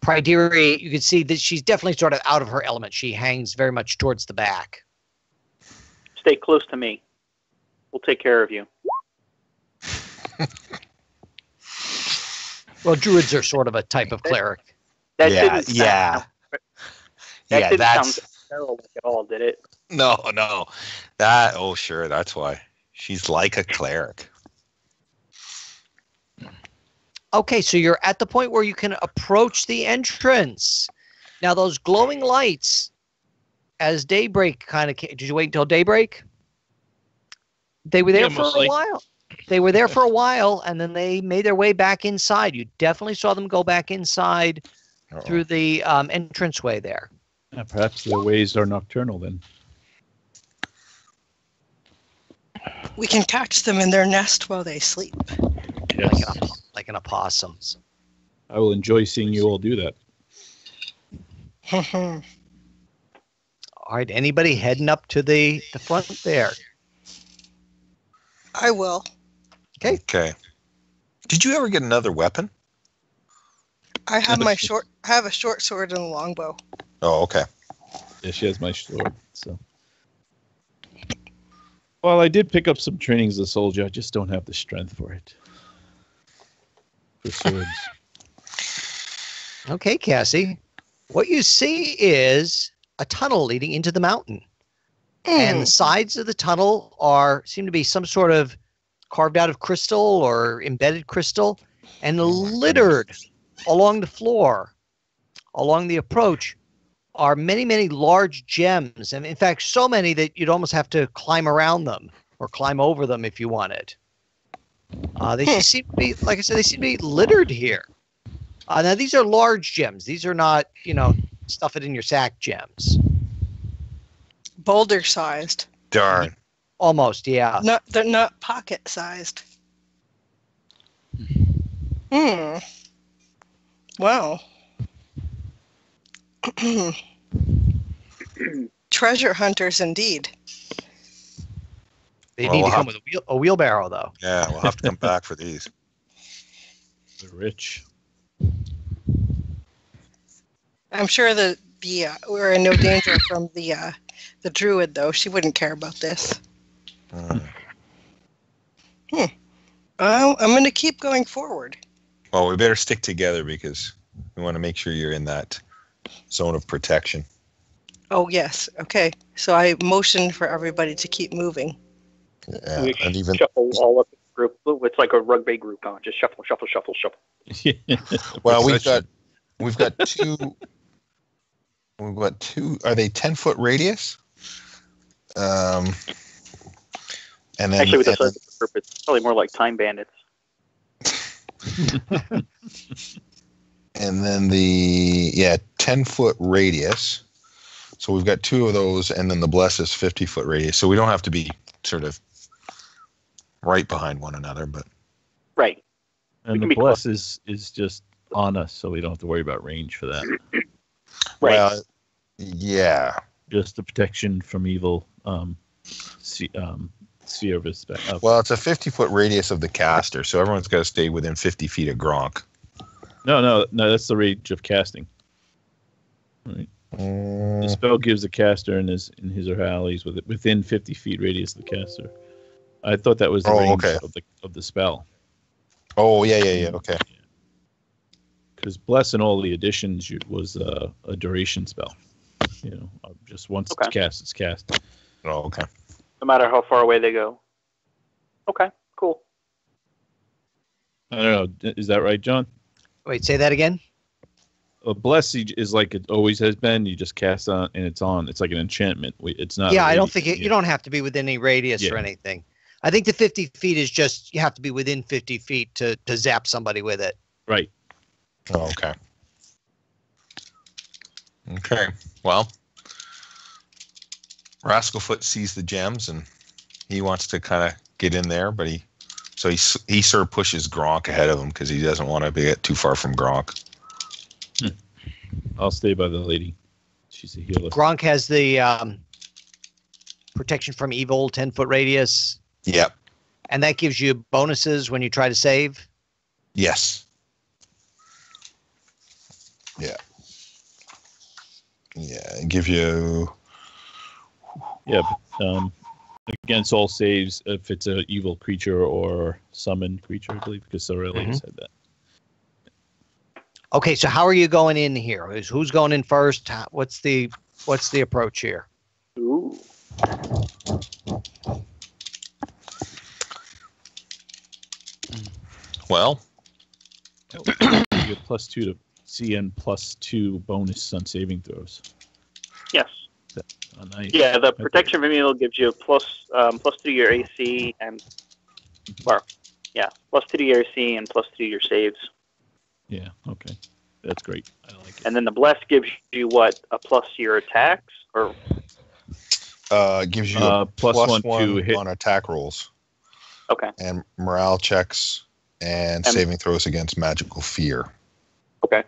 Pryderi, you can see that she's definitely sort of out of her element. She hangs very much towards the back. Stay close to me. We'll take care of you. Well, druids are sort of a type of cleric. That Yeah, didn't sound, yeah. That Yeah, didn't that's sound terrible at all, did it? no. Sure, that's why she's like a cleric. Okay, so you're at the point where you can approach the entrance. Now, those glowing lights, as daybreak kind of came, did you wait until daybreak? They were there Yeah, for mostly. a while. They were there for a while, and then they made their way back inside. You definitely saw them go back inside through the entranceway there. Yeah, perhaps their ways are nocturnal then. We can catch them in their nest while they sleep. Yes. Like an opossum. I will enjoy seeing you all do that. All right, anybody heading up to the front there? I will. Okay. Did you ever get another weapon? I have I have a short sword and a longbow. Oh, okay. Yeah, she has my sword. So, well, I did pick up some training as a soldier. I just don't have the strength for it. For swords. Okay, Cassie. What you see is a tunnel leading into the mountain. And the sides of the tunnel seem to be some sort of carved out of crystal or embedded crystal, and littered along the floor, along the approach, are many, many large gems. And in fact, so many that you'd almost have to climb around them or climb over them if you wanted. They just seem to be, like I said, they seem to be littered here. Now, these are large gems. These are not, stuff it in your sack gems. Boulder sized. Darn. Almost, yeah. They're not pocket sized. Wow. Treasure hunters indeed. They need to come with a wheelbarrow, though. Yeah, we'll have to come back for these. They're rich. I'm sure we're in no danger from the druid, though. She wouldn't care about this. I'm going to keep going forward. Well, we better stick together because we want to make sure you're in that zone of protection. Oh, yes. Okay. So I motion for everybody to keep moving. Yeah, We and even shuffle all up in the group. It's like a rugby group going. Just shuffle, shuffle, shuffle, shuffle. well, we've got two. We've got two. Are they 10-foot radius? And then Actually, with the size of the group, it's probably more like time bandits. and then the 10-foot radius. So we've got two of those, and then the bless is 50-foot radius. So we don't have to be sort of right behind one another, but Right. And the bless is just on us, so we don't have to worry about range for that. Right. Well, yeah. Just the protection from evil sphere of his Well, it's a 50-foot radius of the caster, so everyone's got to stay within 50 feet of Gronk. No, that's the range of casting. Right. The spell gives the caster and his or her allies within 50 feet radius of the caster. I thought that was the range of the spell. Oh, yeah. Okay. Because bless in all the additions was a duration spell. Just once it's cast, it's cast. Oh, okay. No matter how far away they go. Okay, cool. I don't know. Is that right, John? Wait, say that again? Bless is like it always has been. You just cast on and it's on. It's like an enchantment. It's not. Yeah, I don't think you don't have to be within any radius or anything. I think the 50 feet is just you have to be within 50 feet to zap somebody with it. Right. Oh, okay. Okay. Well, Rascalfoot sees the gems and he wants to kind of get in there, but he sort of pushes Gronk ahead of him because he doesn't want to get too far from Gronk. I'll stay by the lady. She's a healer. Gronk has the protection from evil 10-foot radius. Yep. And that gives you bonuses when you try to save? Yes. Yeah. Yeah, it gives you... Yeah, against all saves if it's an evil creature or summoned creature, I believe, because Sorelli said that. Okay, so how are you going in here? Who's going in first? What's the approach here? Ooh. Well, you get +2 to CN +2 bonus on saving throws. Yes. Oh, nice. Yeah, the protection from evil gives you +2 to your AC and +2 to your AC and +2 to your saves. Yeah. Okay. That's great. I like it. And then the bless gives you what? A plus to your attacks, or gives you a +1 to hit on attack rolls. Okay. And morale checks and saving throws against magical fear. Okay.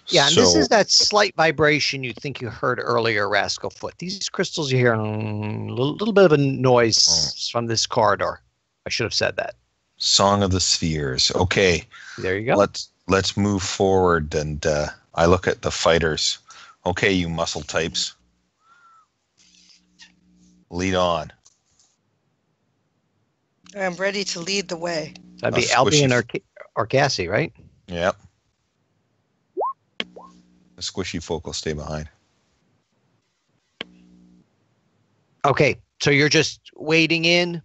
Yeah, and this is that slight vibration you think you heard earlier, Rascalfoot. These crystals you hear a little bit of a noise from this corridor. I should have said that. Song of the Spheres. Okay. There you go. Let's move forward, and I look at the fighters. Okay, you muscle types. Lead on. I'm ready to lead the way. That'd be Albion or Cassie, right? Yep. The squishy folk will stay behind. Okay, so you're just wading in,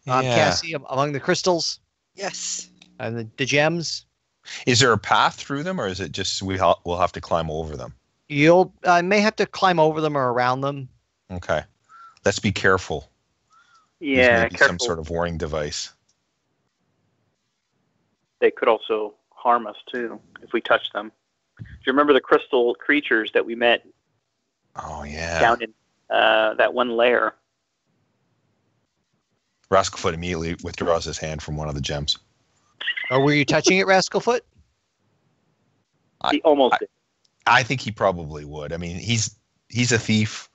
Yeah. Cassie, among the crystals Yes. and the gems. Is there a path through them, or is it just we'll have to climb over them? You'll may have to climb over them or around them. Okay. Let's be careful. There's Yeah, maybe careful. some sort of warning device. They could also harm us too if we touch them. Do you remember the crystal creatures that we met Oh, yeah. down in that one lair? Rascalfoot immediately withdraws his hand from one of the gems. Or were you touching it, Rascalfoot? He almost did. I think he probably would. I mean, he's a thief.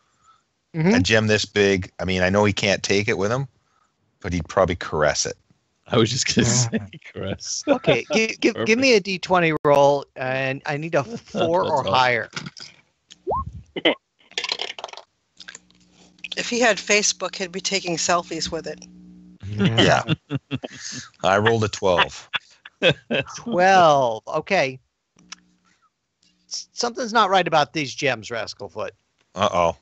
Mhm. A gem this big. I mean, I know he can't take it with him, but he'd probably caress it. I was just gonna say, Chris. Okay, give me a d20 roll, and I need a 4 That's or awesome. higher. If he had Facebook, he'd be taking selfies with it. Yeah. I rolled a 12. 12. Okay. Something's not right about these gems, Rascalfoot. Uh-oh.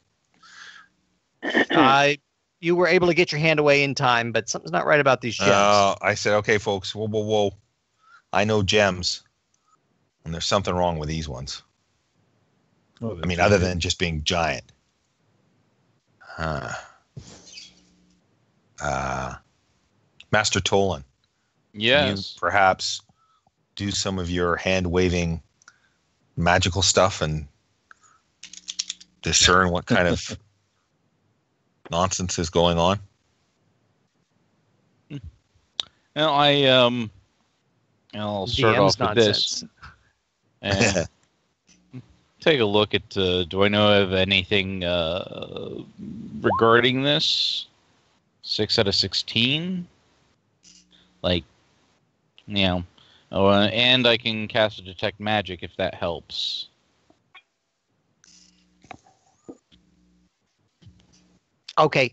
You were able to get your hand away in time, but something's not right about these gems. I said, okay, folks, whoa, whoa, whoa. I know gems, and there's something wrong with these ones. Oh, I mean, other than just being giant. Master Tolan, can you Yes. perhaps do some of your hand-waving magical stuff and discern what kind of nonsense is going on? Well, I'll start DM's off with this. And take a look at. Do I know of anything regarding this? 6 out of 16. Like, you know. Oh, and I can cast a detect magic if that helps. Okay.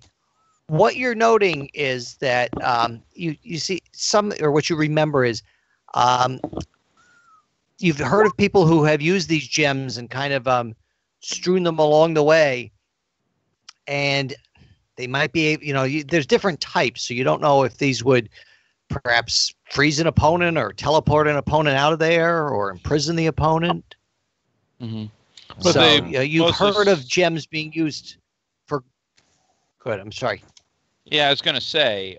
What you're noting is that you see some, or what you remember is you've heard of people who have used these gems and kind of strewn them along the way, and they might be, there's different types, so you don't know if these would perhaps freeze an opponent or teleport an opponent out of there or imprison the opponent. Mm-hmm. So But you've mostly- heard of gems being used for. Good. I'm sorry. Yeah, I was gonna say.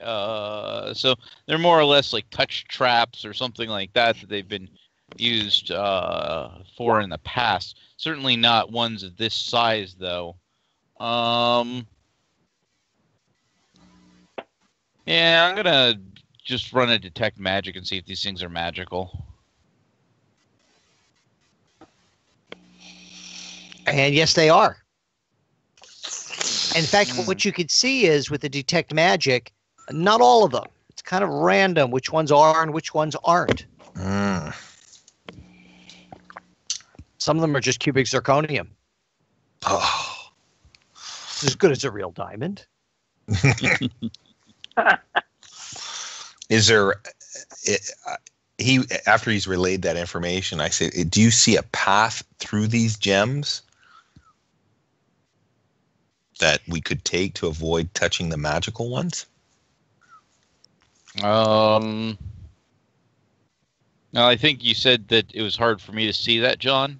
So they're more or less like touch traps or something like that they've been used for in the past. Certainly not ones of this size, though. Yeah, I'm gonna just run a detect magic and see if these things are magical. And yes, they are. In fact, what you could see is with the detect magic, not all of them. It's kind of random which ones are and which ones aren't. Mm. Some of them are just cubic zirconium. Oh. It's as good as a real diamond. Is there he after he's relayed that information, I say, do you see a path through these gems that we could take to avoid touching the magical ones? No, I think you said that it was hard for me to see that, John.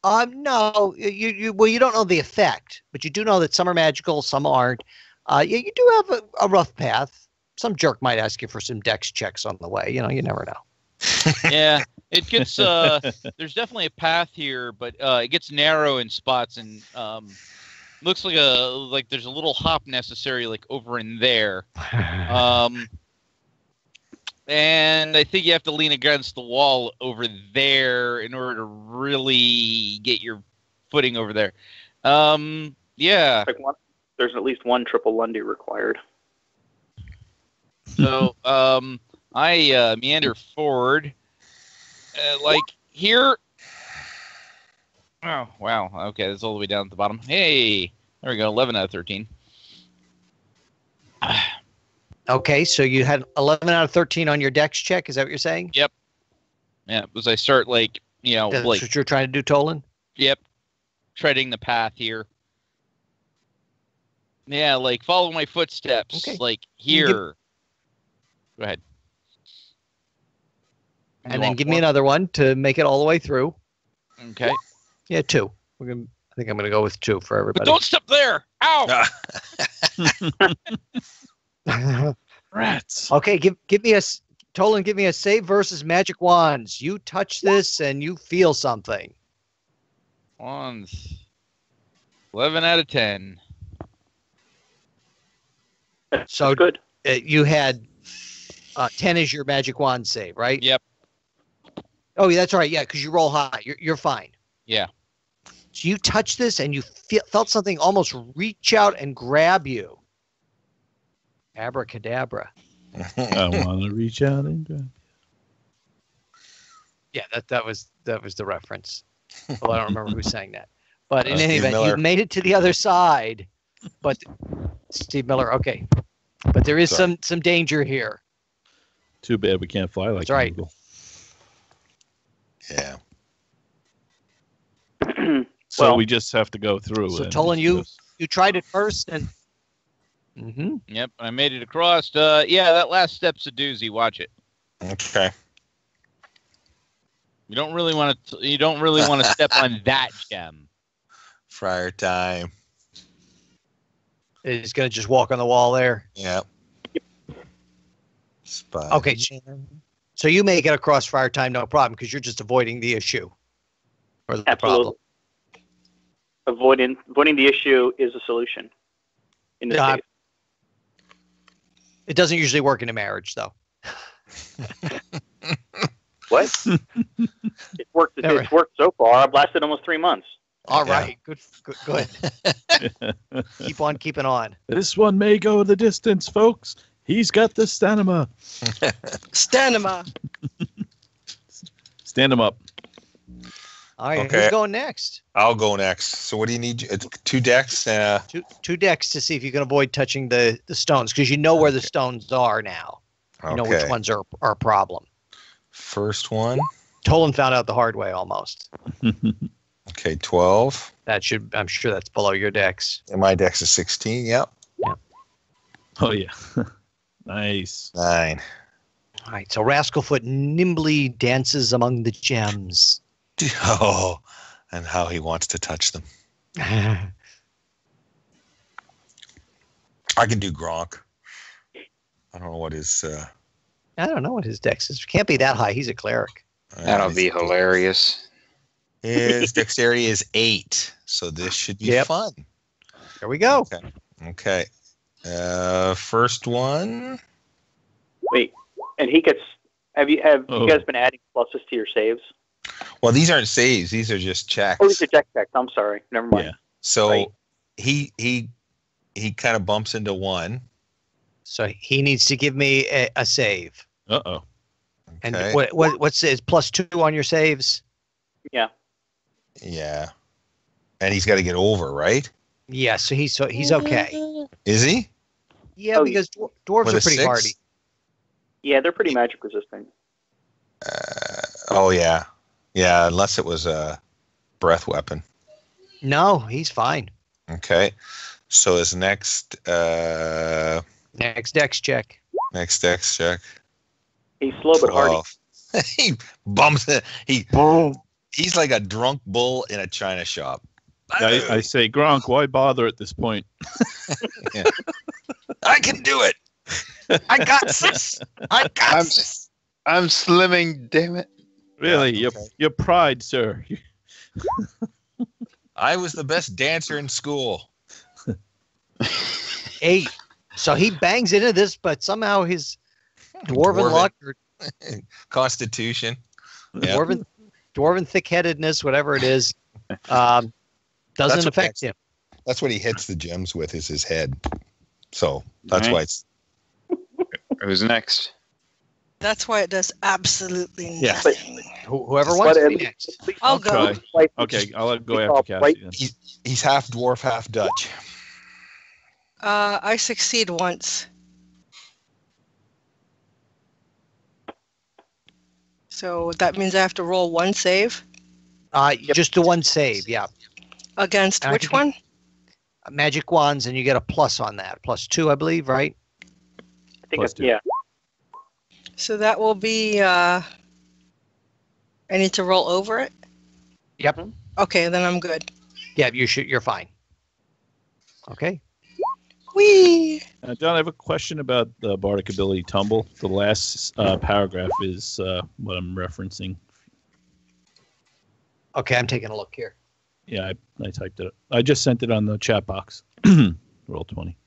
No, you don't know the effect, but you do know that some are magical, some aren't. You do have a rough path. Some jerk might ask you for some dex checks on the way. You never know. Yeah, it gets. There's definitely a path here, but it gets narrow in spots and looks like there's a little hop necessary, like over in there. And I think you have to lean against the wall over there in order to really get your footing over there. Yeah. There's at least one triple Lundy required. So I meander forward, like here. Oh wow! Okay, that's all the way down at the bottom. Hey, there we go. 11 out of 13. Okay, so you had 11 out of 13 on your dex check. Is that what you're saying? Yep. Yeah, as I start like That's like what you're trying to do, Tolan? yep, treading the path here. Yeah, like follow my footsteps. Okay. Like You can here. Go ahead. You And then want give me more? another one to make it all the way through. Okay. Yeah, 2. I think I'm gonna go with 2 for But everybody. don't step there. Ow! Rats. Okay, give me Tolan, give me a save versus magic wands. You touch this and you feel something. Wands. 11 out of 10. So That's good. you had 10 is your magic wand save, right? Yep. Oh, yeah, that's right. Yeah, because you roll high. You're fine. Yeah. So you touch this and you felt something almost reach out and grab you. Abracadabra. I want to reach out and grab. Yeah, that was the reference. Well, I don't remember who sang that. But in any Steve event, Miller. you made it to the other side. But Steve Miller, okay. But there is Sorry. some danger here. Too bad we can't fly like That's right. an eagle. Yeah. So Well- we just have to go through. So and Tolan, you just- tried it first and mm-hmm. Yep. I made it across. Yeah, that last step's a doozy. Watch it. Okay. You don't really want to. You don't really want to step on that gem. Friar time. Is going to just walk on the wall there. Yep. Spy. Okay. So you make it across fire time, no problem, because you're just avoiding the issue or the Absolutely. problem. Avoiding the issue is a solution. In this Yeah. case. It doesn't usually work in a marriage, though. What? It's worked. Never. It's worked so far. I've lasted almost 3 months. All Yeah. right. Good. Keep on keeping on. This one may go the distance, folks. He's got the stamina. Stanima. Stand him up. All right. Okay. Who's going next? I'll go next. So what do you need? It's 2 decks. Two decks to see if you can avoid touching the stones, because you know where the stones are now. You know which Okay. ones are a problem. First one. Tolan found out the hard way almost. Okay, 12. I'm sure that's below your decks. And my deck's a 16. Yep. Oh yeah. Nice. 9. All right. So Rascalfoot nimbly dances among the gems. Oh, and how he wants to touch them. I I can do Gronk. I don't know what his. don't know what his dex is. Can't be that high. He's a cleric. That'll be hilarious. His dexterity is 8, so this should be Yep. fun. There we go. Okay. First one. Wait, and he gets. Have you Oh. guys been adding pluses to your saves? Well, these aren't saves; these are just checks. Oh, these are deck checks. I'm sorry. Never mind. Yeah. So Right. he kind of bumps into 1. So he needs to give me a save. Uh-oh. And Okay. what's his +2 on your saves? Yeah. And he's got to get over, right? Yeah. So he's okay. Is he? Yeah, Oh, because dwarves With are a pretty 6? hardy. Yeah, they're pretty magic resistant. Oh yeah. Yeah, unless it was a breath weapon. No, he's fine. Okay. So his next Next dex check. dex check. He's slow but hardy. 12. He bumps it. He's like a drunk bull in a china shop. I say, Gronk, why bother at this point? I can do it. I got this. I got I'm- this. I'm slimming, damn it. Really, Yeah, your pride, sir. I was the best dancer in school. 8. So he bangs into this, but somehow his dwarven luck or Constitution. Yeah. dwarven thick-headedness, whatever it is, doesn't That's affect what- him. That's what he hits the gems with is his head. So that's Right. why it's Who's next? That's why it does absolutely Yeah. nothing. Whoever But wants to at be least- next. at least- I'll go. try. like, Okay, I'll go It's after all Cassie bright. then. he's half dwarf, half Dutch. I succeed once. So that means I have to roll one save Just the one save, yeah. against And I which think one? Magic wands, and you get a plus on that. +2, I believe, right? I think Plus it's, two. yeah. So that will be. I need to roll over it. Yep. Okay, then I'm good. Yeah, you're fine. Okay. Whee! John, I have a question about the bardic ability tumble. The last paragraph is what I'm referencing. Okay, I'm taking a look here. Yeah, I typed it. I just sent it on the chat box. Roll 20.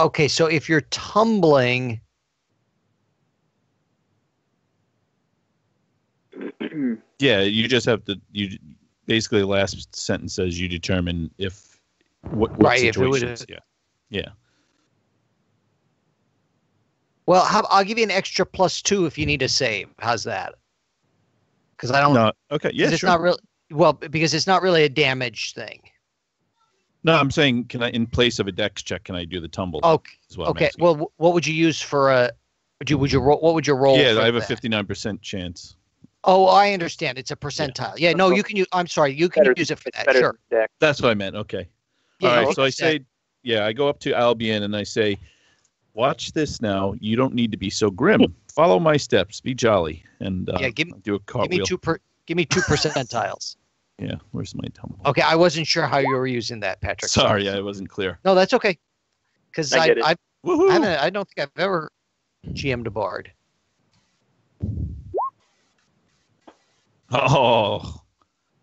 Okay, so if you're tumbling, Yeah, you just have to. You basically the last sentence says you determine if what Right, if it would- situations. Yeah. well, I'll give you an extra +2 if you need a save. How's that? Because I don't. No. Okay. Yeah. 'cause it's Sure. not really. Well, because it's not really a damage thing. No, I'm saying, can I, in place of a dex check, can I do the tumble? Okay. Is what I'm Okay. asking. Well, what would you use for a? Would you roll? What would you roll? Yeah, for I have a that? 59% chance. Oh, I understand. It's a percentile. Yeah. No, you can use. I'm sorry. You can Better, use it for it's that. better Sure. than Dex. That's what I meant. Okay. Yeah, All you right. can So I use that. say, yeah, I go up to Albion and I say, watch this now. You don't need to be so grim. Follow my steps. Be jolly. And Yeah, do a Give me cartwheel. Give me 2 percentiles. Yeah. Where's my tumble? Okay, I wasn't sure how you were using that, Patrick. Sorry, I wasn't clear. No, that's okay. Because I get it. Woohoo! I don't think I've ever GM'd a bard. Oh,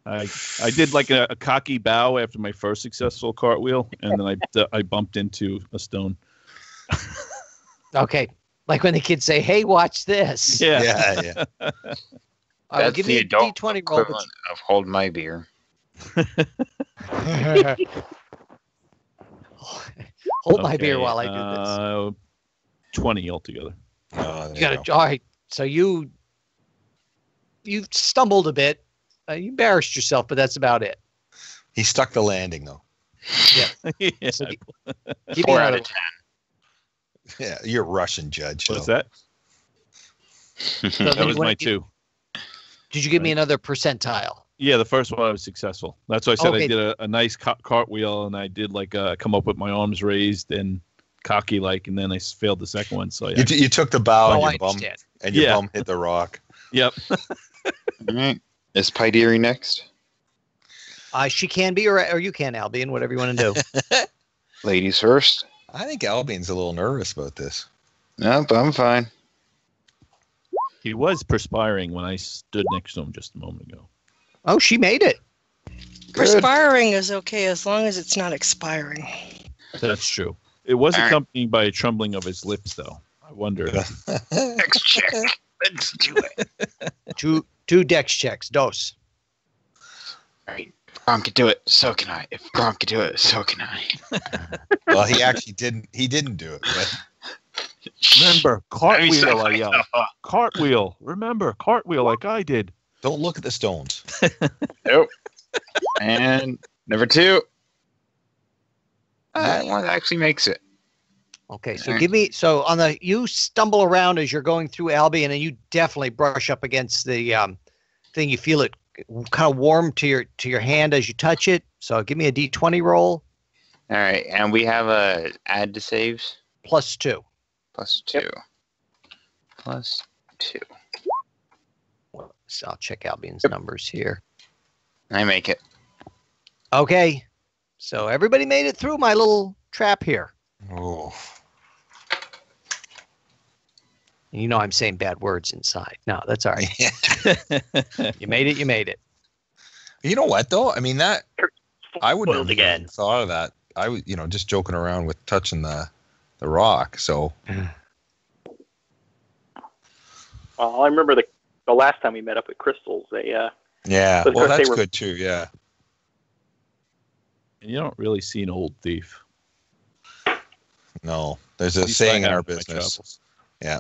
I did like a cocky bow after my first successful cartwheel, and then I bumped into a stone. Okay, like when the kids say, "Hey, watch this." Yeah. Yeah. That's give the me a adult D20 roll. equivalent of hold my beer. Hold my beer Okay, while I do this. 20 altogether. Oh, You got to. All right. So you stumbled a bit. You embarrassed yourself, but that's about it. He stuck the landing though. Yeah. So give me 4 out another. of 10. Yeah, you're Russian, Judge. What's so. that? then That you was wanna my give- 2. Did you give me another percentile? Yeah, the first one I was successful. That's why I said Okay. I did a nice cartwheel, and I did like come up with my arms raised and cocky like, and then I failed the second one. So You took the bow Oh, and I your bum understand. and your Yeah. bum hit the rock. Yep. All right. Is Pydeary next? She can be, or you can, Albion, whatever you want to do. Ladies first? I think Albion's a little nervous about this. Nope, I'm fine. He was perspiring when I stood next to him just a moment ago. Oh, she made it. Perspiring is okay as long as it's not expiring. That's true. It was All right. accompanied by a trembling of his lips, though. I wonder. Next check. Let's do it. Two dex checks. Dos. All right. If Gronk can do it, so can I. If Gronk can do it, so can I. Well, he actually didn't. He didn't do it. But Remember, Let me cartwheel, set I yelled. myself up. Cartwheel. Remember, cartwheel like I did. don't look at the stones. Nope. And number 2. That one actually makes it. Okay, so Alright. give me you stumble around as you're going through Albion, and you definitely brush up against the thing. You feel it kind of warm to your hand as you touch it. So give me a D20 roll All right. And we have a add to saves. +2. +2. +2. So I'll check Albion's Yep. numbers here. I make it. Okay, so everybody made it through my little trap here. Oh, And you know I'm saying bad words inside. No, that's all right. yeah. You made it. You made it. You know what though? I mean that I wouldn't Foiled have again. even thought of that. I was, just joking around with touching the rock. So Well, I remember the last time we met up at Crystals. yeah, But well because they that's were- good too. Yeah, And you don't really see an old thief. no, there's At a least I saying in have our in my business. travels. Yeah.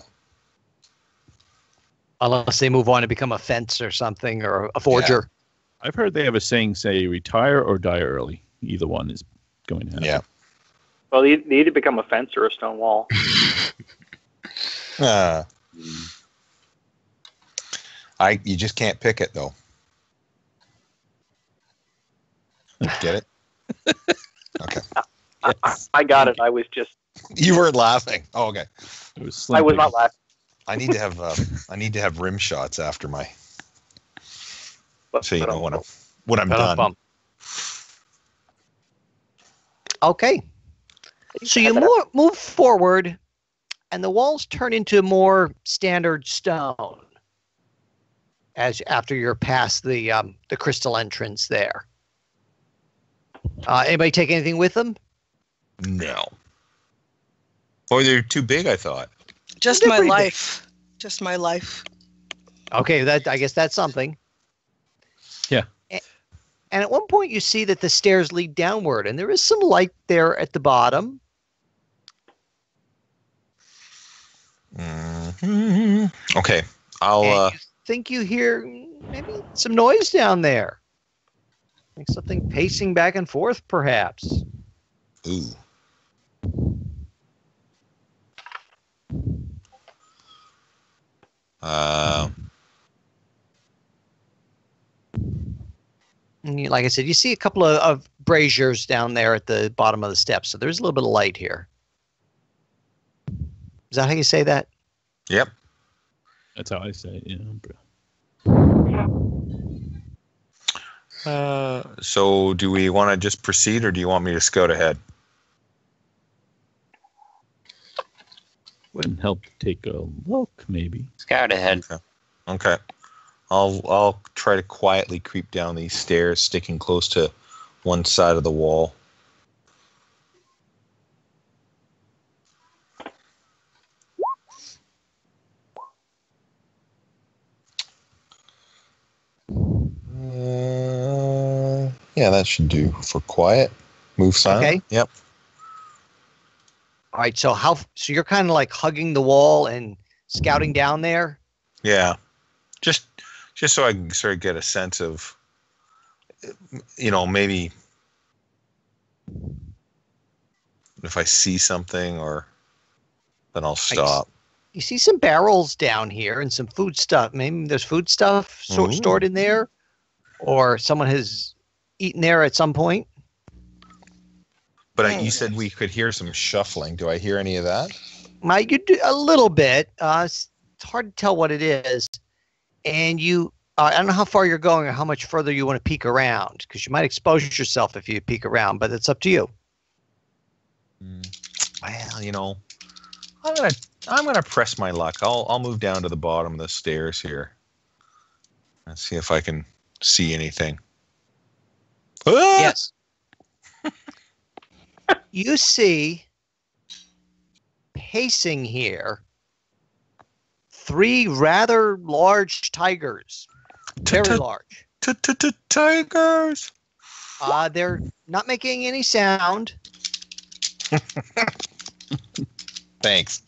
Unless they move on and become a fence or something, or a forger. I've heard they have a saying, say, retire or die early. Either one is going to happen. Yeah. Well, they either become a fence or a stone wall. You just can't pick it though. Get it? Okay. I got it. I was just. You weren't laughing. Oh, okay. It was I was not laughing. I need to have rim shots after my. So you know when I'm done. Okay. So you move forward, and the walls turn into more standard stone. After you're past the crystal entrance there. Anybody take anything with them? No. Or they're too big, I thought. Just my life. Just my life. Okay, I guess that's something. Yeah. And at one point you see that the stairs lead downward, and there is some light there at the bottom. Mm-hmm. Okay. I'll think you hear maybe some noise down there. Like something pacing back and forth, perhaps. Ooh. Like I said, you see a couple of braziers down there at the bottom of the steps, so there's a little bit of light here. Is that how you say that? Yep. That's how I say it, So do we want to just proceed, or do you want me to scout ahead? Wouldn't help to take a look, maybe. Scout ahead. Okay. I'll try to quietly creep down these stairs, sticking close to one side of the wall. Yeah, that should do for quiet. Move silent. Okay. Yep. All right. So you're kind of like hugging the wall and scouting down there. Yeah. Just so I can sort of get a sense of, maybe if I see something, or then I'll stop. You see some barrels down here and some food stuff. Maybe there's food stuff stored in there, or someone has eaten there at some point. But you said we could hear some shuffling. Do I hear any of that? You do a little bit. It's hard to tell what it is. And I don't know how far you're going or how much further you want to peek around, because you might expose yourself if you peek around, but it's up to you. Well, I'm gonna press my luck. I'll move down to the bottom of the stairs here. Let's see if I can see anything. Ah! Yes. You see, pacing here, 3 rather large tigers. Very large. Tigers. They're not making any sound. Thanks.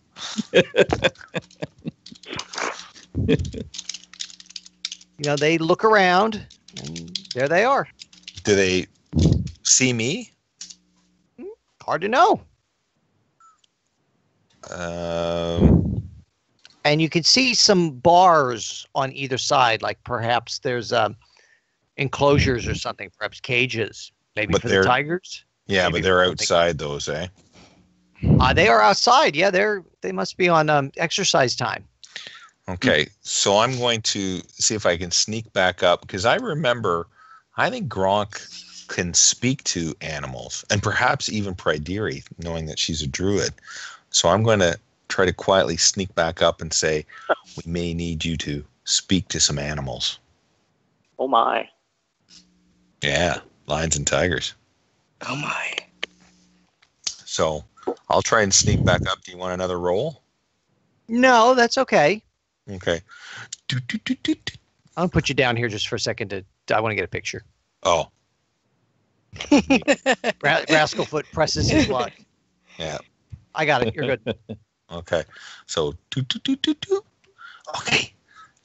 They look around, and there they are. Do they see me? Hard to know. And you can see some bars on either side, like perhaps there's enclosures or something, perhaps cages, maybe for the tigers. Yeah, maybe but they're outside those, eh? They are outside. Yeah, they must be on exercise time. Okay, so I'm going to see if I can sneak back up, because I think Gronk can speak to animals, and perhaps even Pryderi, knowing that she's a druid. So I'm going to try to quietly sneak back up and say, we may need you to speak to some animals. Oh my. Yeah, lions and tigers. Oh my. So I'll try and sneak back up. Do you want another roll? No, that's okay. Okay. I'll put you down here just for a second. I want to get a picture. Oh. Rascalfoot presses his luck. Yeah. I got it. You're good. Okay. So, okay.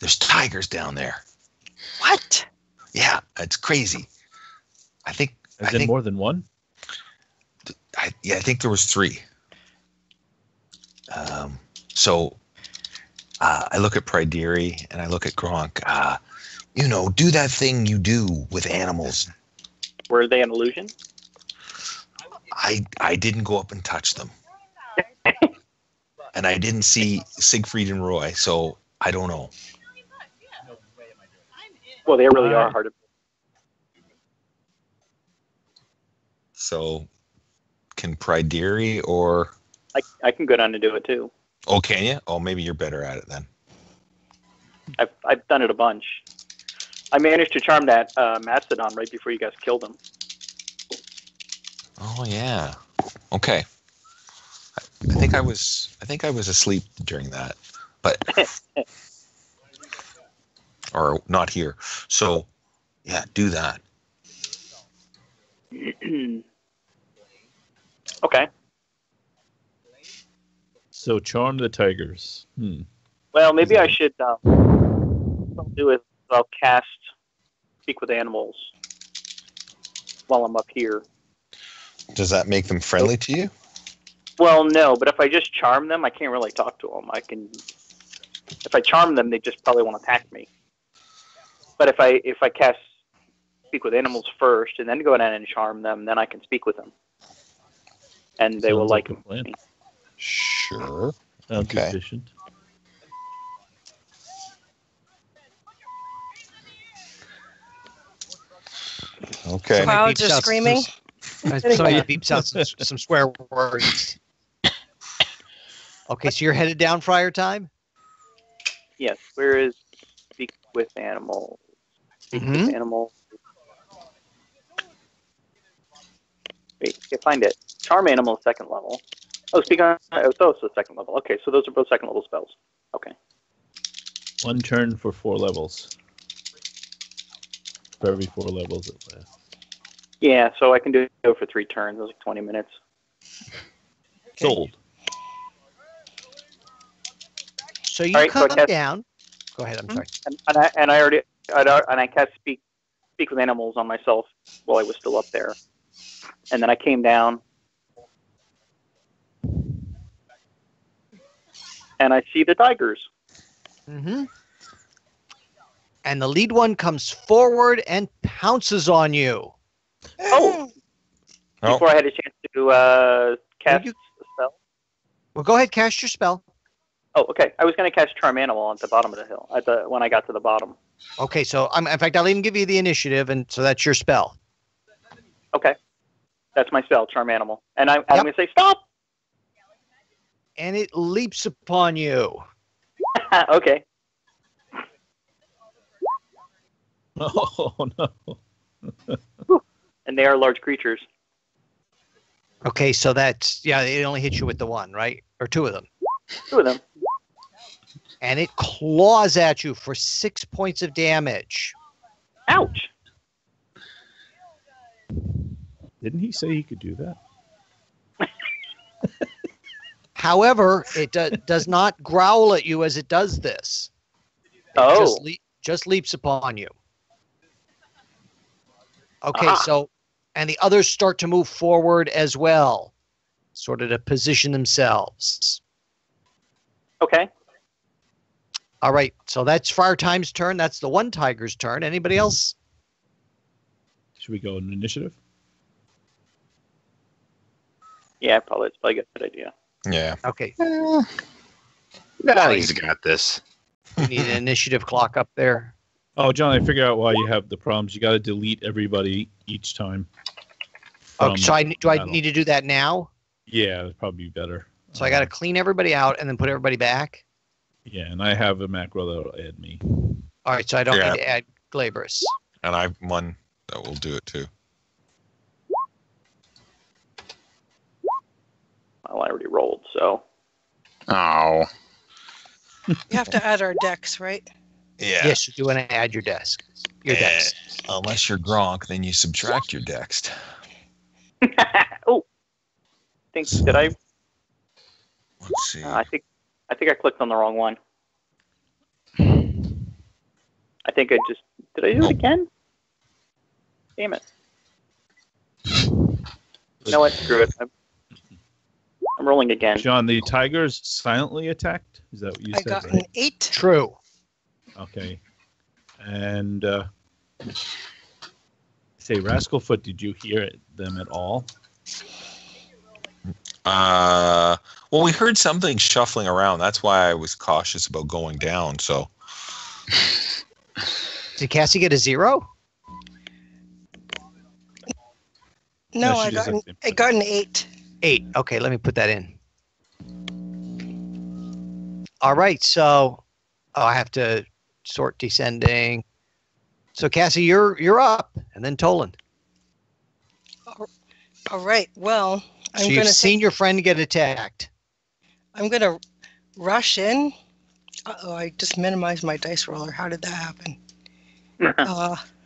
There's tigers down there. What? Yeah, it's crazy. I think More than one? I think there was 3. So I look at Pryderi and I look at Gronk. Do that thing you do with animals. Were they an illusion? I didn't go up and touch them. And I didn't see Siegfried and Roy, so I don't know. Well, they really are hard to. So, can Pryderi or... I can go down and do it too. Oh, can you? Oh, maybe you're better at it then. I've done it a bunch. I managed to charm that mastodon right before you guys killed him. Oh yeah. Okay. I think I was asleep during that, but or not here. So, yeah, do that. Okay. So charm the tigers. Well, maybe I should do it. I'll cast Speak with Animals while I'm up here. Does that make them friendly to you? Well, no, but if I just charm them, I can't really talk to them. If I charm them, they just probably won't attack me. But if I cast Speak with Animals first and then go down and charm them, then I can speak with them, and they will like me. Sure. Okay. Efficient. Okay. Clouds are screaming. Somebody beeps out some swear words. Okay, so you're headed down Friar Time? Yes. Where is Speak with Animals? Speak with Animals. Wait, I can't find it. Charm Animal, 2nd level. Oh, Speak on. It's also 2nd level. Okay, so those are both 2nd level spells. Okay. 1 turn for 4 levels. For every 4 levels it lasts. Yeah, so I can do it for 3 turns. Those like 20 minutes. Sold. So you come down. Go ahead. I'm sorry. And I cast Speak with Animals on myself while I was still up there, and then I came down, and I see the tigers. Mm-hmm. And the lead one comes forward and pounces on you. Oh! Before I had a chance to cast the spell. Well, go ahead, cast your spell. Oh, okay. I was going to cast Charm Animal at the bottom of the hill. When I got to the bottom. Okay, so in fact, I'll even give you the initiative, and so that's your spell. Okay, that's my spell, Charm Animal, and I'm going to say stop. And it leaps upon you. Okay. Oh no. And they are large creatures. Okay, so that's it only hits you with the 1, right? Or 2 of them. 2 of them. And it claws at you for 6 points of damage. Ouch. Didn't he say he could do that? However, it does not growl at you as it does this. It just leaps upon you. Okay, so, and the others start to move forward as well, sort of to position themselves. Okay. All right, so that's Friar Time's turn. That's the 1 tiger's turn. Anybody else? Should we go in initiative? Yeah, probably. It's probably a good idea. Yeah. Okay. He's got this. You need an initiative clock up there. Oh, John, I figured out why you have the problems. You got to delete everybody each time. Oh, so I need to do that now? Yeah, it'd probably be better. So I got to clean everybody out and then put everybody back? Yeah, and I have a macro that'll add me. All right, so I don't need to add Glabrous. And I've one that will do it too. Well, I already rolled, so. Oh. You have to add our decks, right? Yeah. Yes, you do want to add your desk. Your dex. Unless you're Gronk, then you subtract your dex. Oh. Did I? Let's see. I think I clicked on the wrong one. think I just did. I do it again? Damn it! You know what? Screw it. I'm rolling again. John, the tigers silently attacked? Is that what you I said? got right? an 8. True. Okay. And say, Rascalfoot, did you hear them at all? Well, we heard something shuffling around. That's why I was cautious about going down. So, Did Cassie get a 0? No, she just I got an 8. 8. Okay, let me put that in. All right, so I have to sort descending. So Cassie, you're up, and then Tolan. All right. Well, So you've seen your friend get attacked. I'm going to rush in. Uh-oh, I just minimized my dice roller. How did that happen?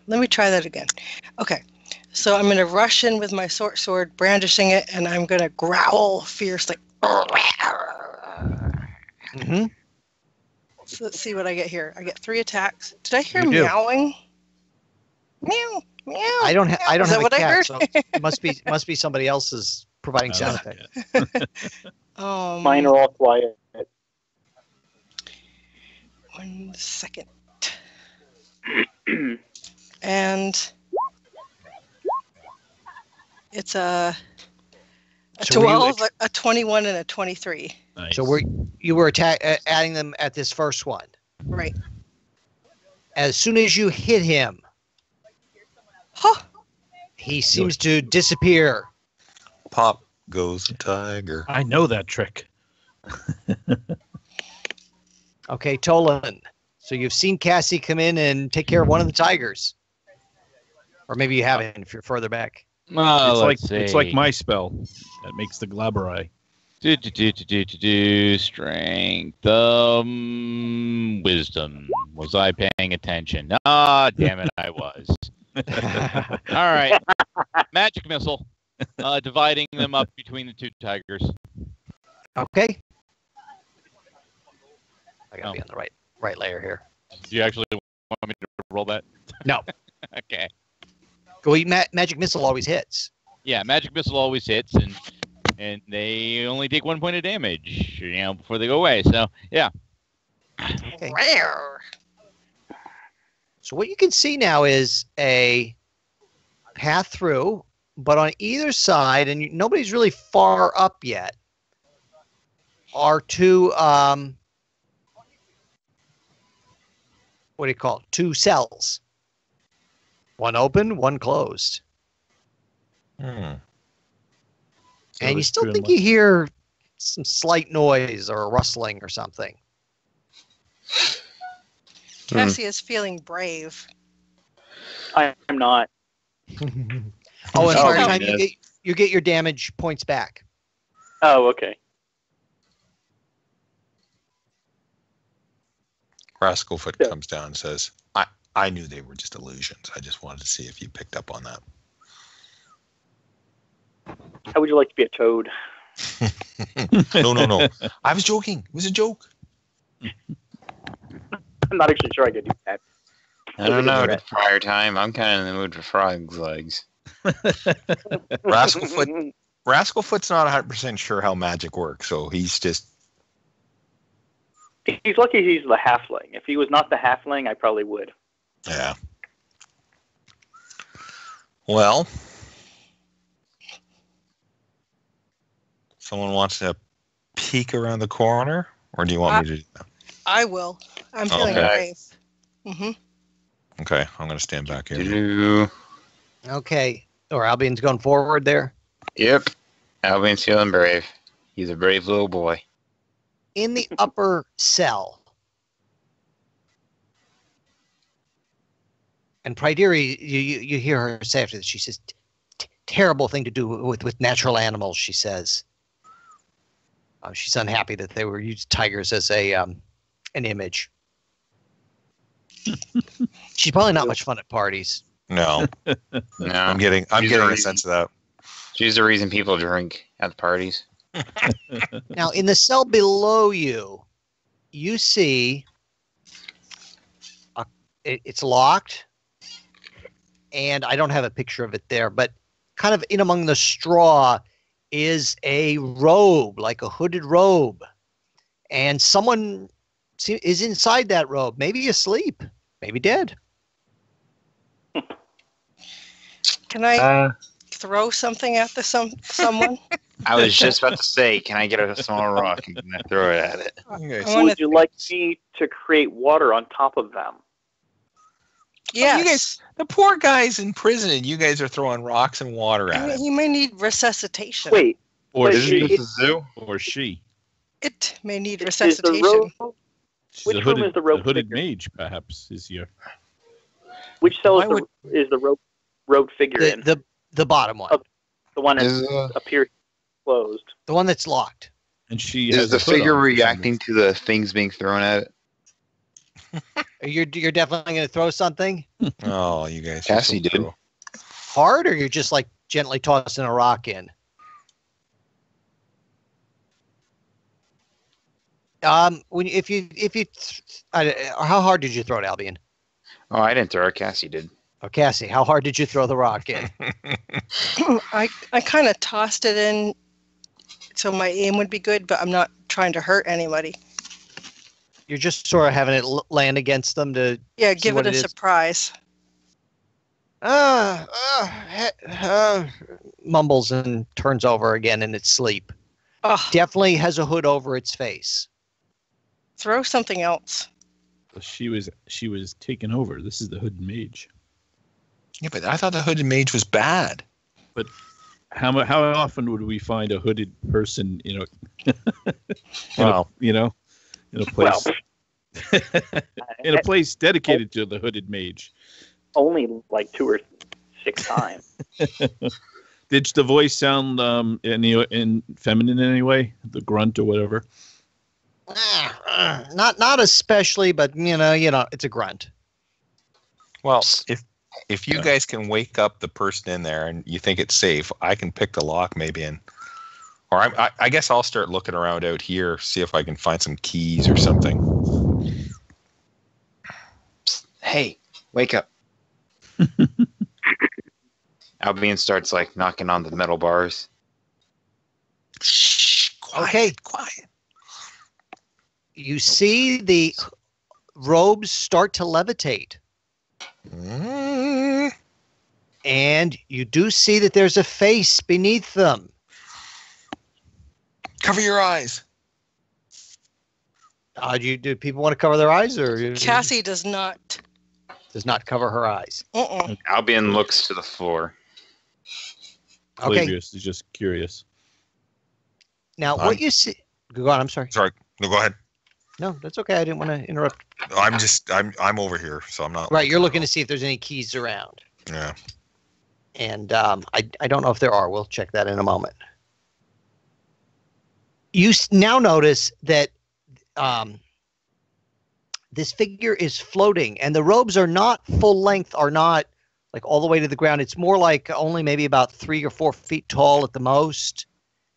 Let me try that again. Okay. So I'm going to rush in with my sword, brandishing it, and I'm going to growl fiercely. Mm-hmm. So let's see what I get here. I get 3 attacks. Did I hear You do. meowing? Meow, meow. I don't Is have that a what I cat, heard? so it must be somebody else's providing sound effect. Mine are all quiet. 1 second. And it's a So were you 12, a 21, and a 23. Nice. So you were adding them at this first one. Right. As soon as you hit him, Huh. he seems to disappear. pop goes the tiger. I know that trick. Okay, Tolan. So you've seen Cassie come in and take care of one of the tigers. Or maybe you haven't if you're further back. It's like my spell that makes the glabberai. Strength, wisdom. Was I paying attention? Ah, damn it, I was. All right, magic missile, dividing them up between the 2 tigers. Okay. I gotta be on the right layer here. Do you actually want me to roll that? No. Okay. Well, magic missile always hits. Yeah, magic missile always hits, and they only take 1 point of damage, before they go away. So yeah. Okay. So what you can see now is a path through, but on either side, and nobody's really far up yet, are 2 what do you call it? 2 cells. One open, one closed. And you still think you hear some slight noise or a rustling or something. Cassie is feeling brave. I'm not. And Oh, every yeah. time you get your damage points back. Oh, okay. Rascalfoot Yeah. comes down and says, I knew they were just illusions. I just wanted to see if you picked up on that. How would you like to be a toad? No. I was joking. It was a joke. I'm not actually sure I could do that. I don't know. It's prior time. I'm kind of in the mood for frog's legs. Rascalfoot's not 100% sure how magic works, so he's just... He's lucky he's the halfling. If he was not the halfling, I probably would. Yeah. Well, someone wants to peek around the corner, or do you want me to do that? I will. I'm feeling Okay. brave. Mm-hmm. Okay, I'm going to stand back here. Doo-doo. Okay. Or Albion's going forward there. Yep. Albion's feeling brave. He's a brave little boy. In the upper cell. And Pryderi, you hear her say after this, she says, terrible thing to do with natural animals, she says. She's unhappy that they were used tigers as an image. She's probably not much fun at parties. No, No, I'm getting a sense of that. She's the reason people drink at the parties. Now, in the cell below you, you see It's locked, and I don't have a picture of it there, but kind of in among the straw is a robe, like a hooded robe, and someone is inside that robe, maybe asleep, maybe dead. Can I throw something at someone? I was just about to say, can I get a small rock and throw it at it? Okay, I wanna Would you like me to create water on top of them? Yes. You guys, the poor guy's in prison, and you guys are throwing rocks and water I at mean, him. he may need resuscitation. Wait, Or But she. Isn't this a zoo? Or she. It may need is resuscitation. the robe? She's Which a room hooded, is the robe a hooded figure? mage, perhaps, is here. Which cell Why is the robe figure in? The bottom one, Oh. The one that Is, appears closed. the one that's locked. And she is has the a hood figure on for some reacting to the things being thrown at it? You're definitely going to throw something Oh, you guys. are Cassie so did. cruel. hard, or you're just like gently tossing a rock in. How hard did you throw it, Albion? Oh, I didn't throw it. Cassie did. Oh, Cassie, how hard did you throw the rock in? I kind of tossed it in so my aim would be good, but I'm not trying to hurt anybody. You're just sort of having it land against them to Yeah, See give what it a it is. surprise. mumbles and turns over again in its sleep. Oh, Definitely has a hood over its face. throw something else. She was taken over. This is the hooded mage. Yeah, but I thought the hooded mage was bad. How often would we find a hooded person, Well, in a place in a place dedicated to the hooded mage? Only like 2 or 6 times. Did the voice sound in feminine in any way? The grunt or whatever? Not especially, but it's a grunt. well, if you guys can wake up the person in there and you think it's safe, I can pick the lock maybe in. Or I guess I'll start looking around out here, see if I can find some keys or something. Hey, wake up. Albion starts like knocking on the metal bars. Shh, quiet, Okay. quiet. You see the robes start to levitate, Mm, and you do see that there's a face beneath them. cover your eyes. Do people want to cover their eyes, or Cassie does not. does not cover her eyes? Albion looks to the floor. Okay. Flavius is just curious. Now, what you see? Go on. I'm sorry. Sorry. No, go ahead. No, that's okay. I didn't want to interrupt. I'm over here, so I'm not. Right, you're looking to see if there's any keys around, Yeah. and I don't know if there are. We'll check that in a moment. You now notice that this figure is floating, and the robes are not full length, are not like all the way to the ground. It's more like only maybe about 3 or 4 feet tall at the most,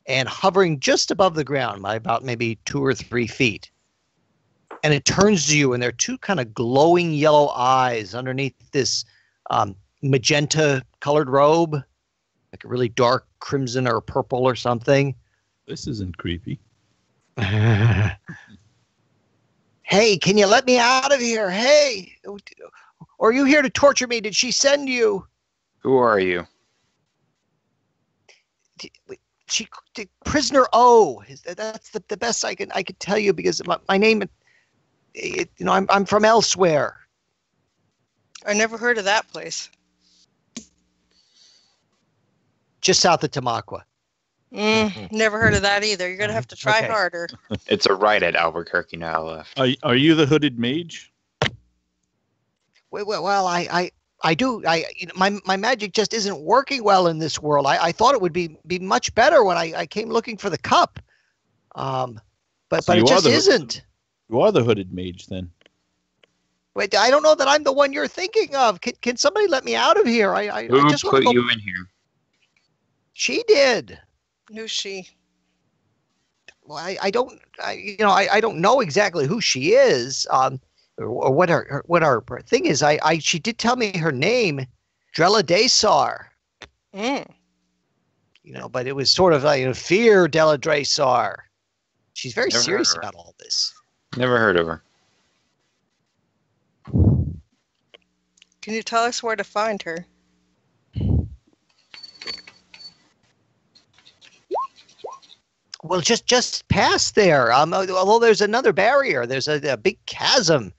and hovering just above the ground by about maybe 2 or 3 feet. And it turns to you, and there are 2 kind of glowing yellow eyes underneath this magenta-colored robe, like a really dark crimson or purple or something. This isn't creepy. Hey, can you let me out of here? Hey, or are you here to torture me? Did she send you? Who are you? Prisoner O. That's the best I could tell you, because my name. I'm from elsewhere. I never heard of that place. Just south of Tamaqua. Never heard of that either. You're gonna have to try Okay. harder. It's a right at Albuquerque now left. Are you the hooded mage? Well, I do. My magic just isn't working well in this world. I thought it would be much better when I came looking for the cup. But So it you are just the- isn't. You are the hooded mage then. Wait, I don't know that I'm the one you're thinking of. Can somebody let me out of here? I Who just want to put go. you in here? She did. Who's she? Well, I don't know exactly who she is. or what our thing is. She did tell me her name, Drella Desar. Mm. But it was sort of like fear Della Desar. She's very Never serious heard of her. about all this. Never heard of her. Can you tell us where to find her? Well, just past there. Although there's another barrier. There's a big chasm.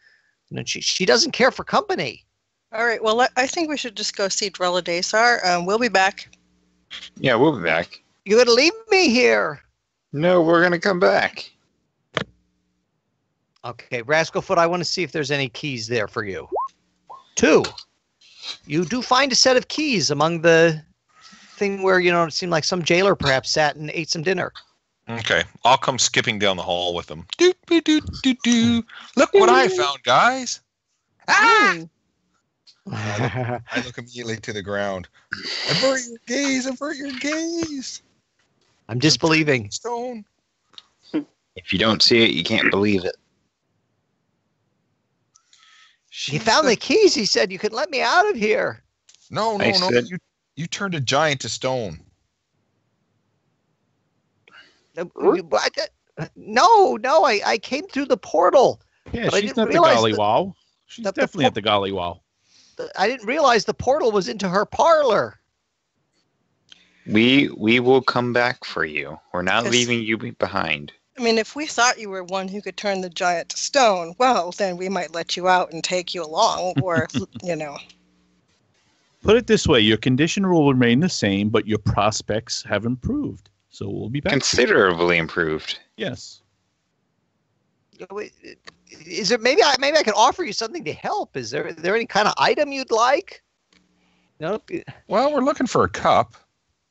She doesn't care for company. All right. Well, I think we should just go see Drella Desar. We'll be back. Yeah, we'll be back. You're gonna leave me here. No, we're gonna come back. Okay, Rascalfoot, I want to see if there's any keys there for you. 2. You do find a set of keys among the thing where, it seemed like some jailer perhaps sat and ate some dinner. Okay, I'll come skipping down the hall with them. Doot, doot, doot, doot, doot. Look what I found, guys! Ah! I look immediately to the ground. Avert your gaze! Avert your gaze! I'm disbelieving. Stone. If you don't see it, you can't believe it. He found the keys. He said, you could let me out of here. No. You turned a giant to stone. No, I came through the portal. Yeah, But I she's didn't not the realize Gollywall. She's the definitely at the Gollywall. I didn't realize the portal was into her parlor. We will come back for you. We're not Yes. leaving you behind. I mean, if we thought you were one who could turn the giant to stone, well, then we might let you out and take you along, or, Put it this way, your condition will remain the same, but your prospects have improved. So we'll be back. Considerably improved. Yes. Is there maybe I can offer you something to help? Is there any kind of item you'd like? No. Well, we're looking for a cup.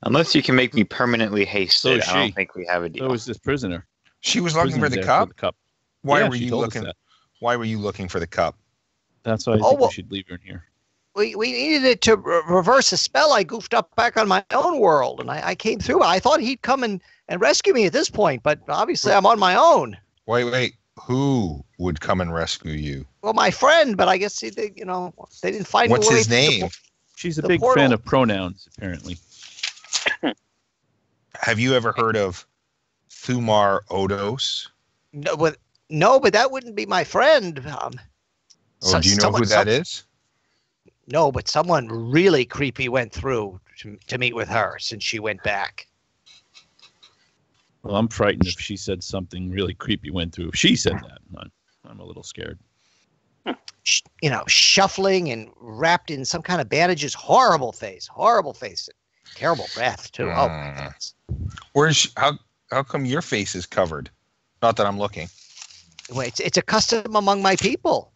Unless you can make me permanently So hasted, is I don't she. think we have a So deal. is this prisoner. She was looking for Prisoner's the there cup. Why Yeah, were she you told us looking? that. Why were you looking for the cup? That's why I Oh, think well- we should leave her in here. We needed it to reverse a spell I goofed up back on my own world, and I came through. I thought he'd come and rescue me at this point, but obviously I'm on my own. Wait. Who would come and rescue you? Well, my friend, but I guess they didn't find What's a way his through the name? She's a the big portal. fan of pronouns, apparently. Have you ever heard of Thumar Odos? No, but that wouldn't be my friend. Or do you know who that is? No, but someone really creepy went through to meet with her since she went back. Well, I'm frightened if she said something really creepy went through. If she said that, I'm a little scared. Shuffling and wrapped in some kind of bandages. Horrible face. Terrible breath too. Oh my goodness. How come your face is covered? Not that I'm looking. Well, it's a custom among my people.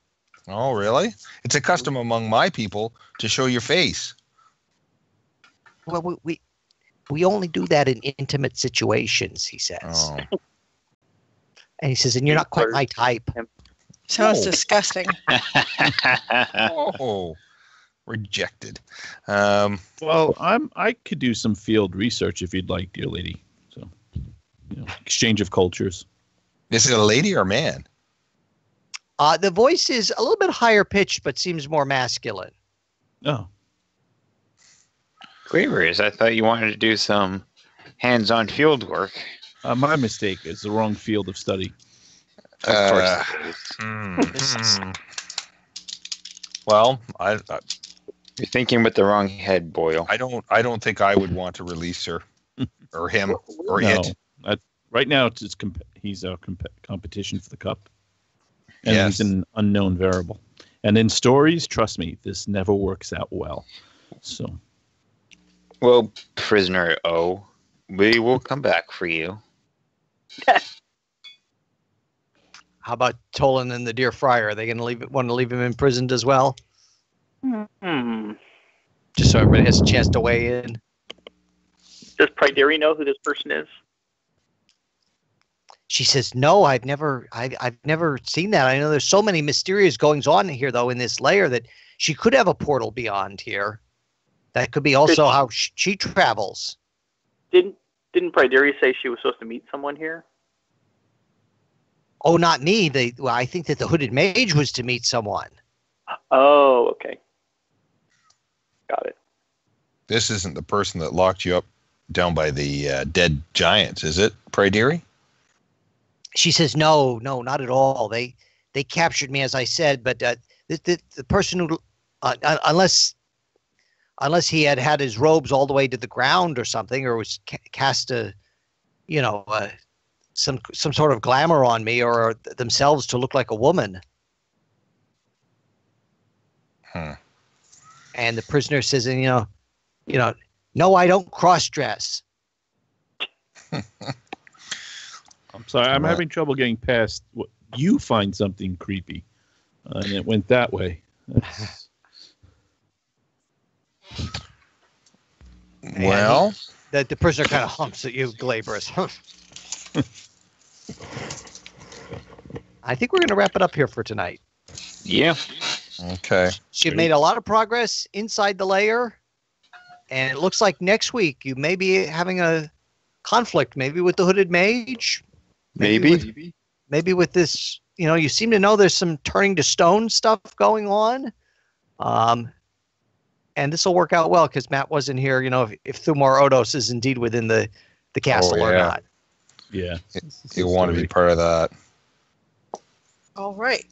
Oh, really? It's a custom among my people to show your face. Well, we only do that in intimate situations, he says. Oh. And he says, and you're not quite my type. sounds Oh. disgusting. Oh, rejected. Well, I could do some field research if you'd like, dear lady. So, exchange of cultures. This is a lady or man? The voice is a little bit higher pitched, but seems more masculine. Oh, Quavers, I thought you wanted to do some hands-on field work. my mistake. It's the wrong field of study. Of course it is. Well, You're thinking with the wrong head, Boyle. I don't think I would want to release her or him or No, it. right now he's a competition for the cup, and Yes. he's an unknown variable. And in stories, trust me, this never works out well. So Well, prisoner O, we will come back for you. How about Tolan and the Dear Friar? Are they going to want to leave him imprisoned as well? Just so everybody has a chance to weigh in. Does Pryderi know who this person is? She says, "No, I've never seen that. I know there's so many mysterious goings on here, though, in this layer that she could have a portal beyond here. That could be also how she travels." Didn't Pryderi say she was supposed to meet someone here? Oh, not me. Well, I think that the Hooded Mage was to meet someone. Oh, okay. Got it. This isn't the person that locked you up down by the dead giants, is it, Pryderi? She says, no, not at all. They captured me, as I said, but the person who, unless he had his robes all the way to the ground or something, or was cast some sort of glamour on me, or themselves to look like a woman. And the prisoner says, no, I don't cross-dress. I'm sorry, I'm having trouble getting past what you find something creepy. And it went that way. Well, The prisoner kind of humps at you, Glabrous. I think we're going to wrap it up here for tonight. Yeah. okay. You've made a lot of progress inside the layer, and it looks like next week you may be having a conflict, maybe with the Hooded Mage. Maybe. Maybe with this, you seem to know there's some turning to stone stuff going on. And this will work out well because Matt wasn't here, if Thumar Odos is indeed within the castle or not. Yeah. You want to be part of that. All right.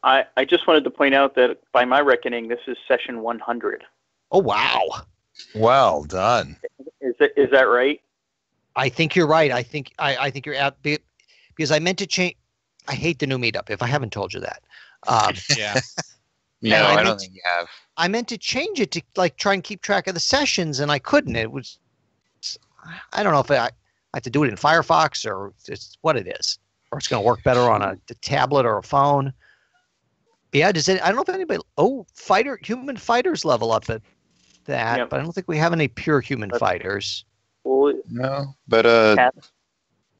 I just wanted to point out that by my reckoning, this is session 100. Oh, wow. Well done. Is that right? I think you're right. I think you're out because I meant to change. I hate the new meetup, if I haven't told you that. Yeah. No, I I meant- don't think you have. I meant to change it to try and keep track of the sessions, and I couldn't. I don't know if I have to do it in Firefox or it's what it is, or it's going to work better on a tablet or a phone. Yeah, I don't know if anybody. Oh, human fighters level up at that, Yep. but I don't think we have any pure human fighters. Well, No, but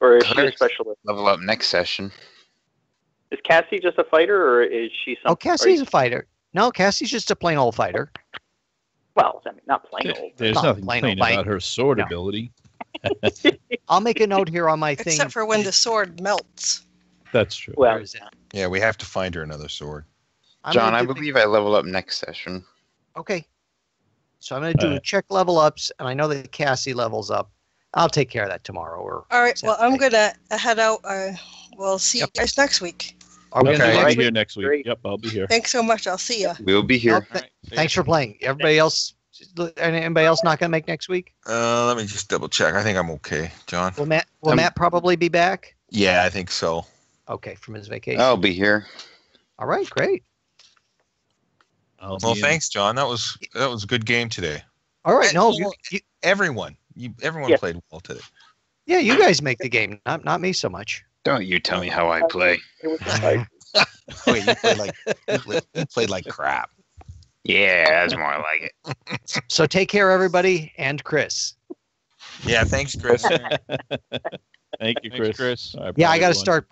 or is she a Clerics. specialist? level up next session. Is Cassie just a fighter, or is she some? Oh, Cassie's a fighter. No, Cassie's just a plain old fighter. Well, I mean, not plain old. There's Not nothing plain plain old about her sword No. ability. I'll make a note here on my thing. Except for when the sword melts. That's true. Where Well, is it? Yeah, we have to find her another sword. I'm John, gonna I do- believe I level up next session. Okay. So I'm going to do check level ups, and I know that Cassie levels up. I'll take care of that tomorrow. Or All right. Well, I'm Saturday. going to head out. We'll see Yep. you guys next week. Are we Yep, gonna do Okay. I'll next be week? here next week. Great. Yep, I'll be here. Thanks so much. I'll see you. We'll be here. Well, Thanks for playing. Everybody else not going to make next week? Let me just double check. I think I'm okay, John. Will Matt probably be back? Yeah, I think so. Okay, from his vacation. I'll be here. All right, great. I'll Well, be in. thanks, John. That was a good game today. All right, no, Well, everyone Yeah. played well today. you guys make the game, not me so much. Don't you tell me how I play. It was like, Wait, you played like crap. Yeah, that's more like it. So take care, everybody, and Chris. Yeah, thanks, Chris. Thank you, Thanks, Chris. Chris. All right, Yeah, bye, I got to everyone. start.